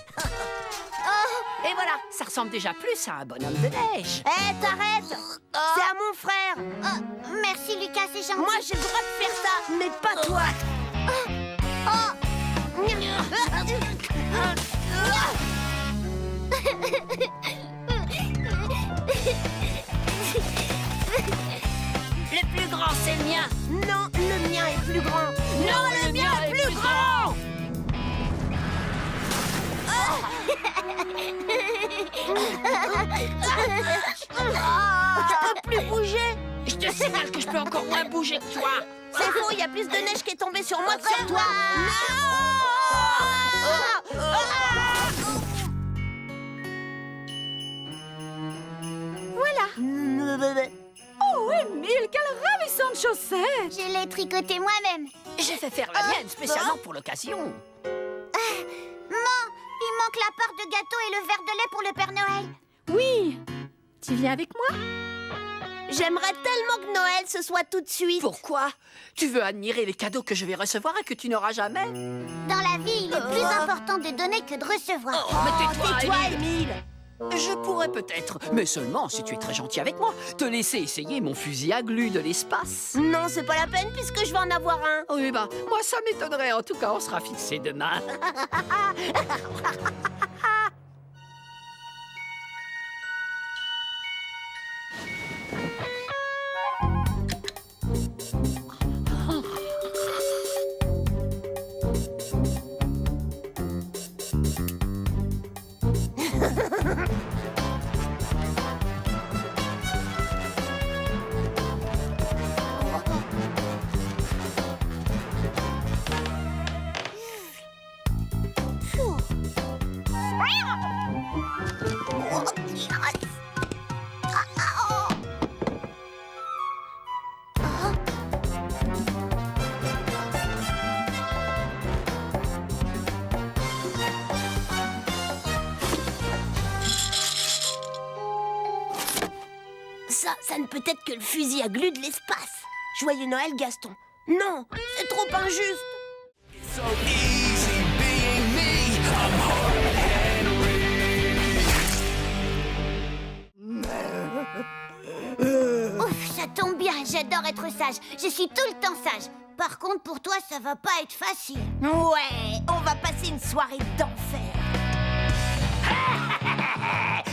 Speaker 7: Et voilà, ça ressemble déjà plus à un bonhomme de neige.
Speaker 1: Hé, t'arrêtes. C'est à mon frère.
Speaker 4: Oh, merci, Lucas, c'est gentil.
Speaker 1: Moi, j'ai le droit de faire ça, mais pas toi.
Speaker 7: Le plus grand, c'est le mien.
Speaker 1: Non, le mien est plus grand.
Speaker 7: Non, le mien est plus grand.
Speaker 1: Je peux plus bouger.
Speaker 7: Je te signale que je peux encore moins bouger que toi.
Speaker 1: C'est faux, il y a plus de neige qui est tombée sur moi que sur toi.
Speaker 5: Voilà. Oh, Émile, quelle ravissante chaussette.
Speaker 4: Je l'ai tricoté moi-même.
Speaker 7: J'ai fait faire la mienne spécialement pour l'occasion.
Speaker 4: Maman, il manque la part de gâteau et le verre de lait pour le Père Noël.
Speaker 5: Oui. Tu viens avec moi?
Speaker 1: J'aimerais tellement que Noël ce soit tout de suite.
Speaker 7: Pourquoi? Tu veux admirer les cadeaux que je vais recevoir et que tu n'auras jamais?
Speaker 4: Dans la vie, il est plus important de donner que de recevoir.
Speaker 7: Mais tais-toi,
Speaker 1: Tais-toi,
Speaker 7: Émile.
Speaker 1: Émile.
Speaker 7: Je pourrais peut-être, mais seulement si tu es très gentil avec moi, te laisser essayer mon fusil à glu de l'espace.
Speaker 1: Non, c'est pas la peine puisque je vais en avoir un.
Speaker 7: Oui, bah, moi ça m'étonnerait. En tout cas, on sera fixés demain.
Speaker 1: Ça ne peut être que le fusil à glu de l'espace. Joyeux Noël, Gaston. Non, c'est trop injuste.
Speaker 4: Ouf, ça tombe bien, j'adore être sage. Je suis tout le temps sage. Par contre, pour toi, ça va pas être facile.
Speaker 1: Ouais, on va passer une soirée d'enfer.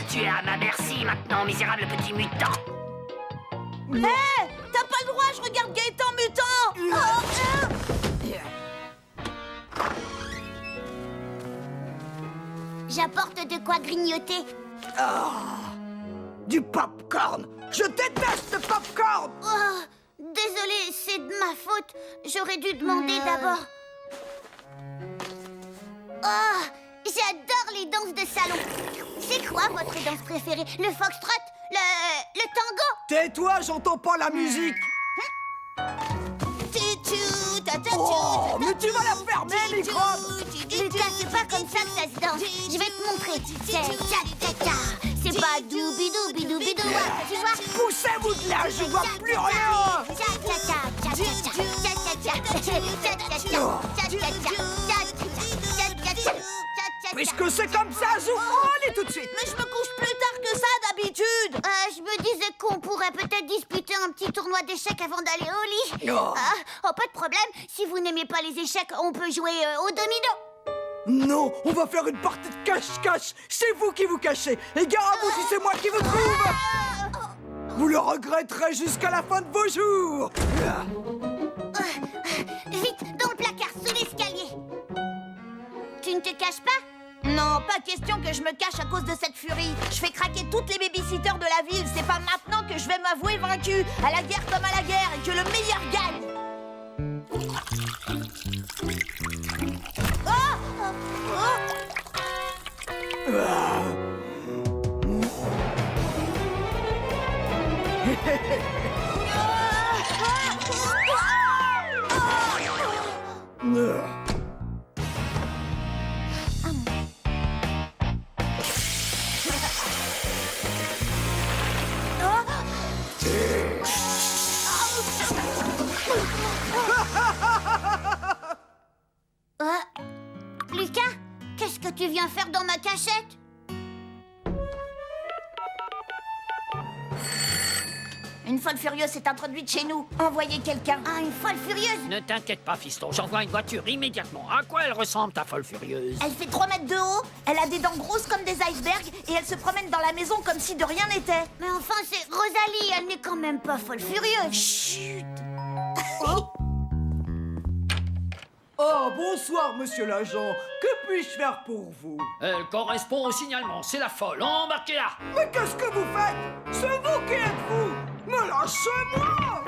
Speaker 10: Tu es à ma merci maintenant, misérable petit mutant.
Speaker 1: Hé, t'as pas le droit, je regarde Gaëtan mutant.
Speaker 4: J'apporte de quoi grignoter.
Speaker 2: Du popcorn. Je déteste le popcorn.
Speaker 4: Oh, désolée, c'est de ma faute. J'aurais dû demander d'abord. Oh, j'adore les danses de salon. C'est quoi votre danse préférée? Le foxtrot? Le tango?
Speaker 2: Tais-toi, j'entends pas la musique. Oh, mais tu vas la fermer, microbe.
Speaker 4: Lucas, c'est pas comme ça que ça se danse. Je vais te montrer. C'est tcha-tcha-tcha. C'est pas doubidou-bidou-bidou. Tu vois?
Speaker 2: Poussez-vous de là, je vois plus rien.
Speaker 4: Tcha-tcha-tcha.
Speaker 2: Puisque c'est comme ça, Zou, allez tout de suite.
Speaker 1: Mais je me couche plus tard que ça d'habitude.
Speaker 4: Je me disais qu'on pourrait peut-être disputer un petit tournoi d'échecs avant d'aller au lit.
Speaker 2: Oh.
Speaker 4: Pas de problème. Si vous n'aimez pas les échecs, on peut jouer au domino.
Speaker 2: Non, on va faire une partie de cache-cache. C'est vous qui vous cachez. Et gare à vous si c'est moi qui vous trouve. Vous le regretterez jusqu'à la fin de vos jours.
Speaker 4: Vite, dans le placard, sous l'escalier. Tu ne te caches pas?
Speaker 1: Non, pas question que je me cache à cause de cette furie. Je fais craquer toutes les babysitters de la ville. C'est pas maintenant que je vais m'avouer vaincu. À la guerre comme à la guerre, et que le meilleur gagne.
Speaker 4: Lucas, qu'est-ce que tu viens faire dans ma cachette?
Speaker 1: Une folle furieuse s'est introduite chez nous. Envoyez quelqu'un.
Speaker 4: Ah, une folle furieuse?
Speaker 10: Ne t'inquiète pas, fiston, j'envoie une voiture immédiatement. À quoi elle ressemble, ta folle furieuse?
Speaker 1: Elle fait 3 mètres de haut, elle a des dents grosses comme des icebergs et elle se promène dans la maison comme si de rien n'était.
Speaker 4: Mais enfin, c'est Rosalie, elle n'est quand même pas folle furieuse.
Speaker 1: Chut.
Speaker 2: Oh, bonsoir, monsieur l'agent. Que puis-je faire pour vous?
Speaker 3: Elle correspond au signalement, c'est la folle, embarquez-la.
Speaker 2: Mais qu'est-ce que vous faites? C'est vous qui êtes fou. Me lâchez-moi.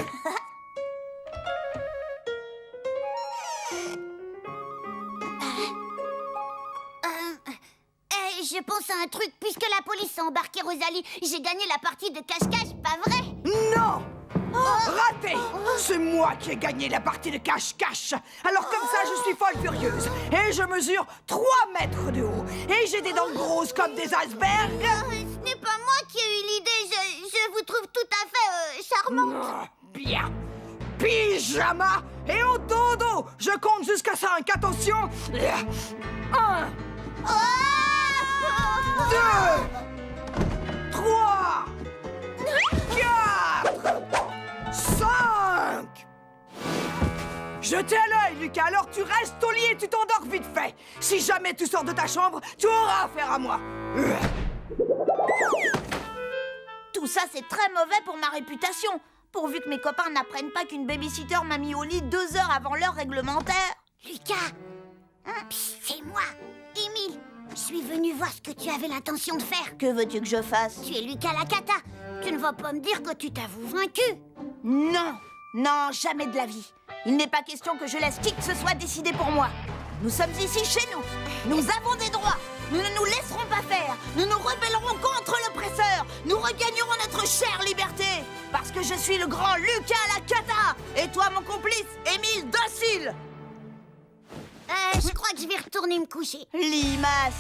Speaker 4: Je pense à un truc, puisque la police a embarqué Rosalie, j'ai gagné la partie de cache-cache, pas vrai?
Speaker 2: Non. Raté. C'est moi qui ai gagné la partie de cache-cache. Alors comme ça, je suis folle furieuse. Et je mesure 3 mètres de haut. Et j'ai des dents grosses comme des icebergs.
Speaker 4: Ce n'est pas moi qui ai eu l'idée, je vous trouve tout à fait charmante.
Speaker 2: Bien. Pyjama et au dodo. Je compte jusqu'à 5. Attention. 1, 2, 3, 4, 5. Je t'ai à l'œil, Lucas, alors tu restes au lit et tu t'endors vite fait. Si jamais tu sors de ta chambre, tu auras affaire à moi.
Speaker 1: Tout ça, c'est très mauvais pour ma réputation. Pourvu que mes copains n'apprennent pas qu'une babysitter m'a mis au lit 2 heures avant l'heure réglementaire.
Speaker 4: Lucas, c'est moi, Émile. Je suis venue voir ce que tu avais l'intention de faire.
Speaker 1: Que veux-tu que je fasse?
Speaker 4: Tu es Lucas Lacata. Tu ne vas pas me dire que tu t'avoues vaincu.
Speaker 1: Non, non, jamais de la vie. Il n'est pas question que je laisse qui que ce soit décider pour moi. Nous sommes ici chez nous. Nous avons des droits. Nous ne nous laisserons pas faire. Nous nous rebellerons contre l'oppresseur. Nous regagnerons notre chère liberté. Parce que je suis le grand Lucas Lacata. Et toi, mon complice, Émile Docile.
Speaker 4: Je crois que je vais retourner me coucher.
Speaker 1: Limace.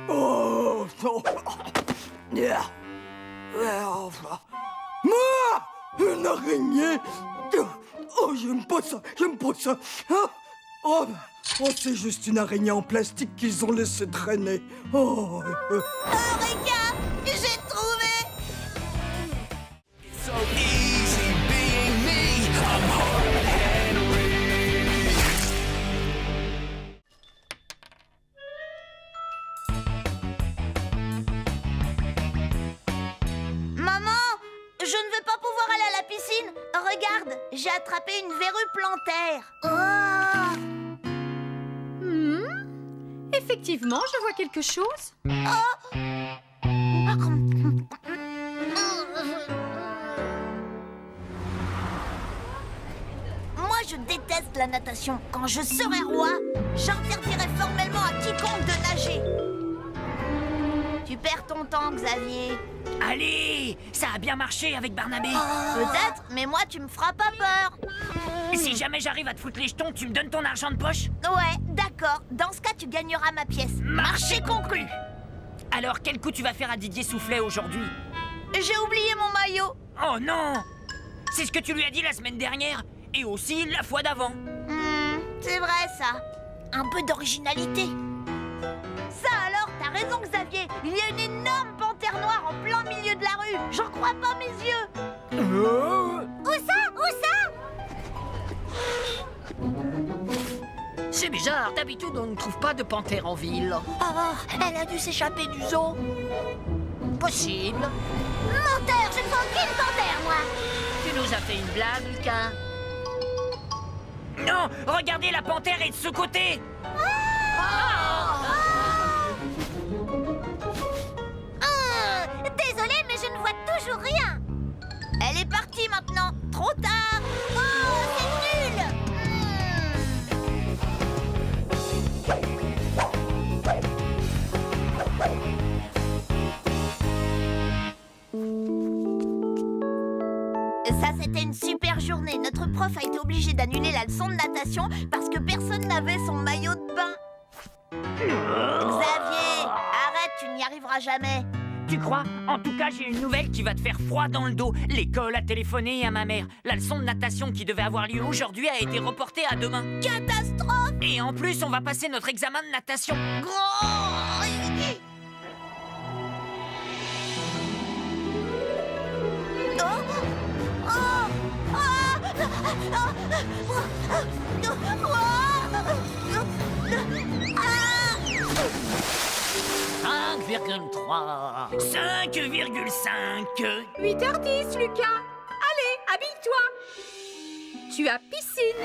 Speaker 2: Oh non. Moi, une araignée. Oh, j'aime pas ça, j'aime pas ça. Oh, c'est juste une araignée en plastique qu'ils ont laissé traîner. Oh.
Speaker 1: Eureka, j'ai trouvé. Maman, je ne vais pas pouvoir aller à la piscine. Regarde, j'ai attrapé une verrue plantaire.
Speaker 5: Effectivement, je vois quelque chose.
Speaker 1: Moi, je déteste la natation. Quand je serai roi, j'interdirai formellement à quiconque de nager. Tu perds ton temps, Xavier.
Speaker 10: Allez, ça a bien marché avec Barnabé.
Speaker 1: Peut-être, mais moi, tu me feras pas peur.
Speaker 10: Si jamais j'arrive à te foutre les jetons, tu me donnes ton argent de poche?
Speaker 1: Ouais, d'accord. Dans ce cas, tu gagneras ma pièce.
Speaker 10: Marché conclu. Alors, quel coup tu vas faire à Didier Soufflet aujourd'hui?
Speaker 1: J'ai oublié mon maillot.
Speaker 10: Oh non!
Speaker 11: C'est ce que tu lui as dit la semaine dernière. Et aussi la fois d'avant.
Speaker 1: C'est vrai, ça. Un peu d'originalité. Ça alors, t'as raison, Xavier. Il y a une énorme panthère noire en plein milieu de la rue. J'en crois pas mes yeux.
Speaker 4: Où ça? Où ça?
Speaker 10: C'est bizarre, d'habitude on ne trouve pas de panthère en ville.
Speaker 7: Ah, elle a dû s'échapper du zoo.
Speaker 10: Possible.
Speaker 4: Menteur, je ne vois aucune panthère, moi.
Speaker 10: Tu nous as fait une blague, Lucas.
Speaker 11: Non, regardez, la panthère est de ce côté.
Speaker 4: Désolée, mais je ne vois toujours rien.
Speaker 1: Elle est partie maintenant. Trop tard.
Speaker 4: Oh, c'est nul.
Speaker 1: Ça, c'était une super journée. Notre prof a été obligé d'annuler la leçon de natation parce que personne n'avait son maillot de bain. Xavier, arrête, tu n'y arriveras jamais.
Speaker 11: Tu crois? En tout cas, j'ai une nouvelle qui va te faire froid dans le dos. L'école a téléphoné à ma mère. La leçon de natation qui devait avoir lieu aujourd'hui a été reportée à demain.
Speaker 1: Catastrophe!
Speaker 11: Et en plus, on va passer notre examen de natation.
Speaker 10: Ah, 5,3.
Speaker 11: 5,5.
Speaker 5: 8h10, Lucas. Allez, habille-toi. Tu as piscine.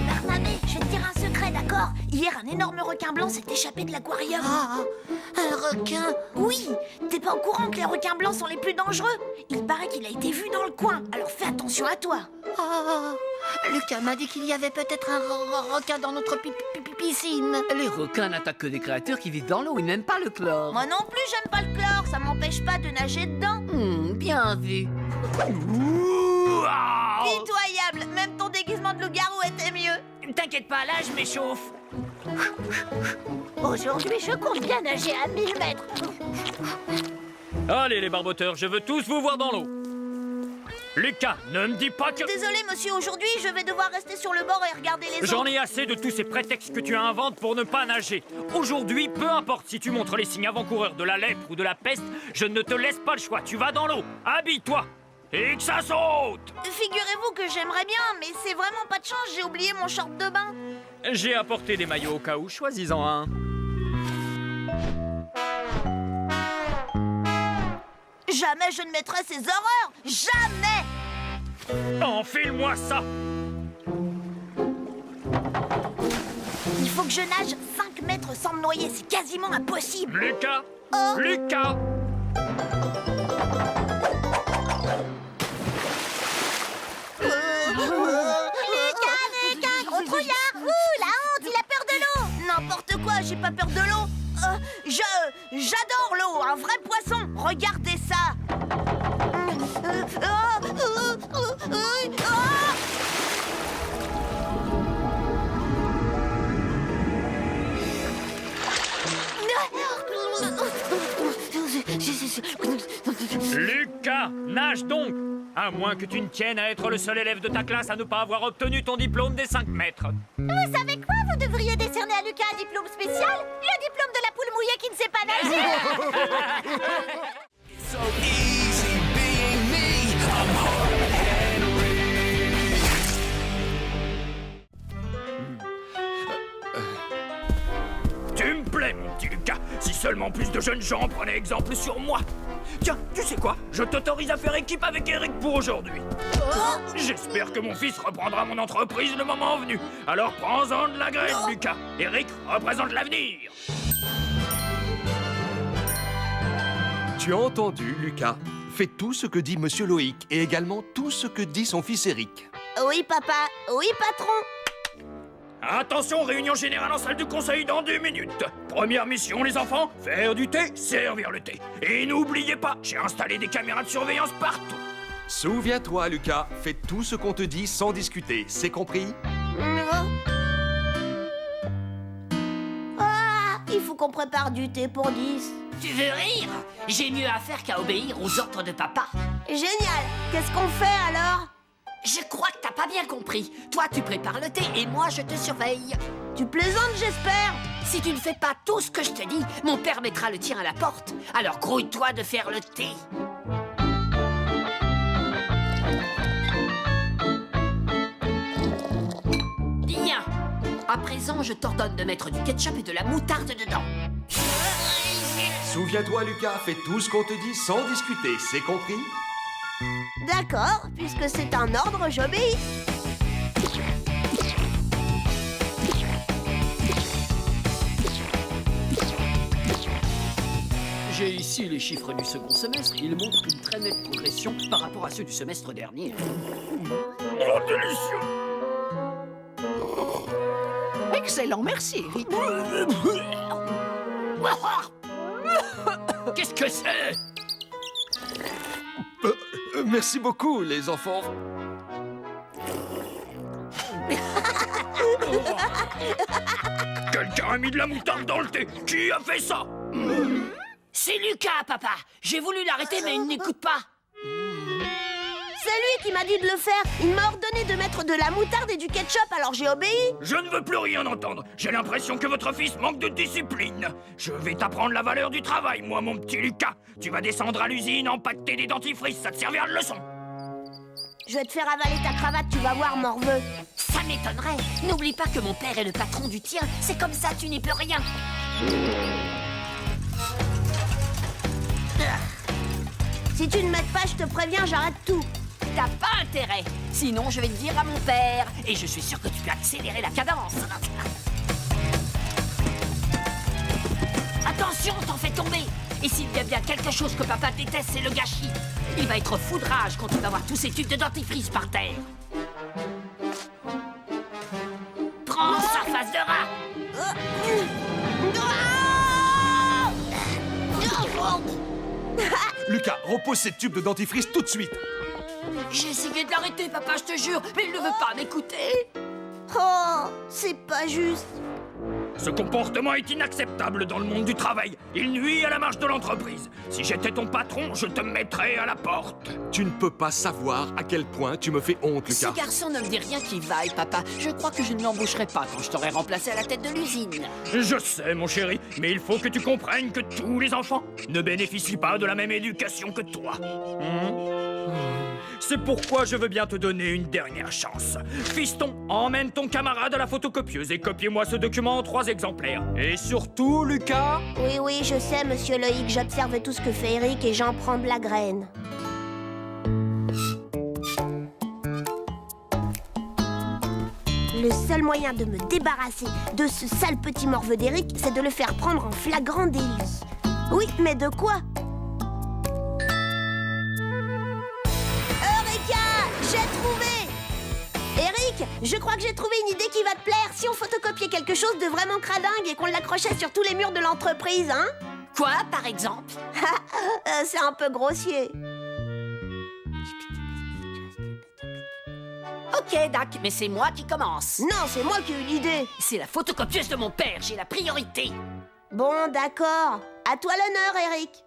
Speaker 1: Barnabé, je vais te dire un secret, d'accord? Hier, un énorme requin blanc s'est échappé de l'aquarium.
Speaker 7: Un requin.
Speaker 1: Oui, t'es pas au courant que les requins blancs sont les plus dangereux? Il paraît qu'il a été vu dans le coin, alors fais attention à toi.
Speaker 7: Lucas m'a dit qu'il y avait peut-être un requin dans notre piscine.
Speaker 3: Les requins n'attaquent que des créatures qui vivent dans l'eau, ils n'aiment pas le chlore.
Speaker 1: Moi non plus, j'aime pas le chlore, ça m'empêche pas de nager dedans.
Speaker 3: Bien vu.
Speaker 1: Pitoyable, même ton déguisement de loup-garou était mieux.
Speaker 11: T'inquiète pas, là, je m'échauffe.
Speaker 1: Aujourd'hui, je compte bien nager à 1000 mètres.
Speaker 6: Allez, les barboteurs, je veux tous vous voir dans l'eau. Lucas, ne me dis pas que...
Speaker 1: Désolé, monsieur, aujourd'hui, je vais devoir rester sur le bord et regarder les
Speaker 6: J'en
Speaker 1: autres.
Speaker 6: ai assez de tous ces prétextes que tu inventes pour ne pas nager. Aujourd'hui, peu importe si tu montres les signes avant-coureurs de la lèpre ou de la peste, je ne te laisse pas le choix. Tu vas dans l'eau, habille-toi et que ça saute.
Speaker 1: Figurez-vous que j'aimerais bien, mais c'est vraiment pas de chance, j'ai oublié mon short de bain.
Speaker 6: J'ai apporté des maillots au cas où, choisis-en un.
Speaker 1: Jamais je ne mettrai ces horreurs. Jamais.
Speaker 6: Enfile-moi ça.
Speaker 1: Il faut que je nage 5 mètres sans me noyer, c'est quasiment impossible.
Speaker 6: Lucas, Lucas.
Speaker 4: Lucas, gros trouillard. Ouh, la honte, il a peur de l'eau.
Speaker 1: N'importe quoi, j'ai pas peur de l'eau. J'adore l'eau, un vrai poisson. Regardez ça.
Speaker 6: Lucas, nage donc. À moins que tu ne tiennes à être le seul élève de ta classe à ne pas avoir obtenu ton diplôme des 5 mètres.
Speaker 4: Vous savez quoi? Vous devriez décerner à Lucas un diplôme spécial. Le diplôme de la poule mouillée qui ne sait pas nager.
Speaker 6: Tu me plais, mon petit Lucas. Si seulement plus de jeunes gens prenaient exemple sur moi. Tiens, tu sais quoi? Je t'autorise à faire équipe avec Eric pour aujourd'hui. J'espère que mon fils reprendra mon entreprise le moment venu. Alors prends-en de la graine, Lucas. Eric représente l'avenir.
Speaker 8: Tu as entendu, Lucas? Fais tout ce que dit Monsieur Loïc et également tout ce que dit son fils Eric.
Speaker 1: Oui, papa. Oui, patron.
Speaker 6: Attention, réunion générale en salle du conseil dans 2 minutes. Première mission, les enfants, faire du thé, servir le thé. Et n'oubliez pas, j'ai installé des caméras de surveillance partout.
Speaker 8: Souviens-toi, Lucas, fais tout ce qu'on te dit sans discuter, c'est compris?
Speaker 1: Ah, il faut qu'on prépare du thé pour 10.
Speaker 11: Tu veux rire? J'ai mieux à faire qu'à obéir aux ordres de papa.
Speaker 1: Génial. Qu'est-ce qu'on fait alors?
Speaker 11: Je crois que t'as pas bien compris. Toi, tu prépares le thé et moi, je te surveille.
Speaker 1: Tu plaisantes, j'espère.
Speaker 11: Si tu ne fais pas tout ce que je te dis, mon père mettra le tien à la porte. Alors grouille-toi de faire le thé. Bien. À présent, je t'ordonne de mettre du ketchup et de la moutarde dedans.
Speaker 8: Souviens-toi, Lucas, fais tout ce qu'on te dit sans discuter, c'est compris?
Speaker 1: D'accord, puisque c'est un ordre, j'obéis.
Speaker 3: J'ai ici les chiffres du second semestre. Ils montrent une très nette progression par rapport à ceux du semestre dernier.
Speaker 6: Oh, délicieux!
Speaker 7: Excellent, merci, Eric.
Speaker 10: Qu'est-ce que c'est?
Speaker 8: Merci beaucoup, les enfants.
Speaker 6: Quelqu'un a mis de la moutarde dans le thé. Qui a fait ça?
Speaker 11: C'est Lucas, papa. J'ai voulu l'arrêter, mais il n'écoute pas.
Speaker 1: C'est lui qui m'a dit de le faire. Il m'a ordonné de mettre de la moutarde et du ketchup, alors j'ai obéi.
Speaker 6: Je ne veux plus rien entendre. J'ai l'impression que votre fils manque de discipline. Je vais t'apprendre la valeur du travail, moi, mon petit Lucas. Tu vas descendre à l'usine, empaqueter des dentifrices, ça te servira de leçon.
Speaker 1: Je vais te faire avaler ta cravate, tu vas voir, morveux.
Speaker 11: Ça m'étonnerait. N'oublie pas que mon père est le patron du tien. C'est comme ça, tu n'y peux rien.
Speaker 1: Si tu ne m'aides pas, je te préviens, j'arrête tout.
Speaker 11: T'as pas intérêt. Sinon, je vais le dire à mon père. Et je suis sûr que tu peux accélérer la cadence. Attention, t'en fais tomber. Et s'il y a bien quelque chose que papa déteste, c'est le gâchis. Il va être foudrage quand il va voir tous ces tubes de dentifrice par terre. Prends sa face de rat.
Speaker 8: Lucas, repose cette tube de dentifrice tout de suite.
Speaker 11: J'ai essayé de l'arrêter, papa, je te jure, mais il ne veut pas m'écouter.
Speaker 1: Oh, c'est pas juste.
Speaker 6: Ce comportement est inacceptable dans le monde du travail. Il nuit à la marche de l'entreprise. Si j'étais ton patron, je te mettrais à la porte.
Speaker 8: Tu ne peux pas savoir à quel point tu me fais honte,
Speaker 11: Ce
Speaker 8: Lucas.
Speaker 11: garçon ne me dit rien qui vaille, papa. Je crois que je ne l'embaucherai pas quand je t'aurai remplacé à la tête de l'usine.
Speaker 6: Je sais, mon chéri, mais il faut que tu comprennes que tous les enfants ne bénéficient pas de la même éducation que toi. C'est pourquoi je veux bien te donner une dernière chance. Fiston, emmène ton camarade à la photocopieuse et copiez-moi ce document en 3 exemplaires. Et surtout, Lucas...
Speaker 1: Oui, oui, je sais, monsieur Loïc, j'observe tout ce que fait Eric et j'en prends de la graine. Le seul moyen de me débarrasser de ce sale petit morveux d'Eric, c'est de le faire prendre en flagrant délit. Oui, mais de quoi? Eureka! J'ai trouvé! Eric, je crois que j'ai trouvé une idée qui va te plaire. Si on photocopiait quelque chose de vraiment cradingue et qu'on l'accrochait sur tous les murs de l'entreprise, hein?
Speaker 11: Quoi, par exemple?
Speaker 1: C'est un peu grossier.
Speaker 11: Ok, Dac, mais c'est moi qui commence.
Speaker 1: Non, c'est moi qui ai eu l'idée.
Speaker 11: C'est la photocopieuse de mon père, j'ai la priorité.
Speaker 1: Bon, d'accord. À toi l'honneur, Eric.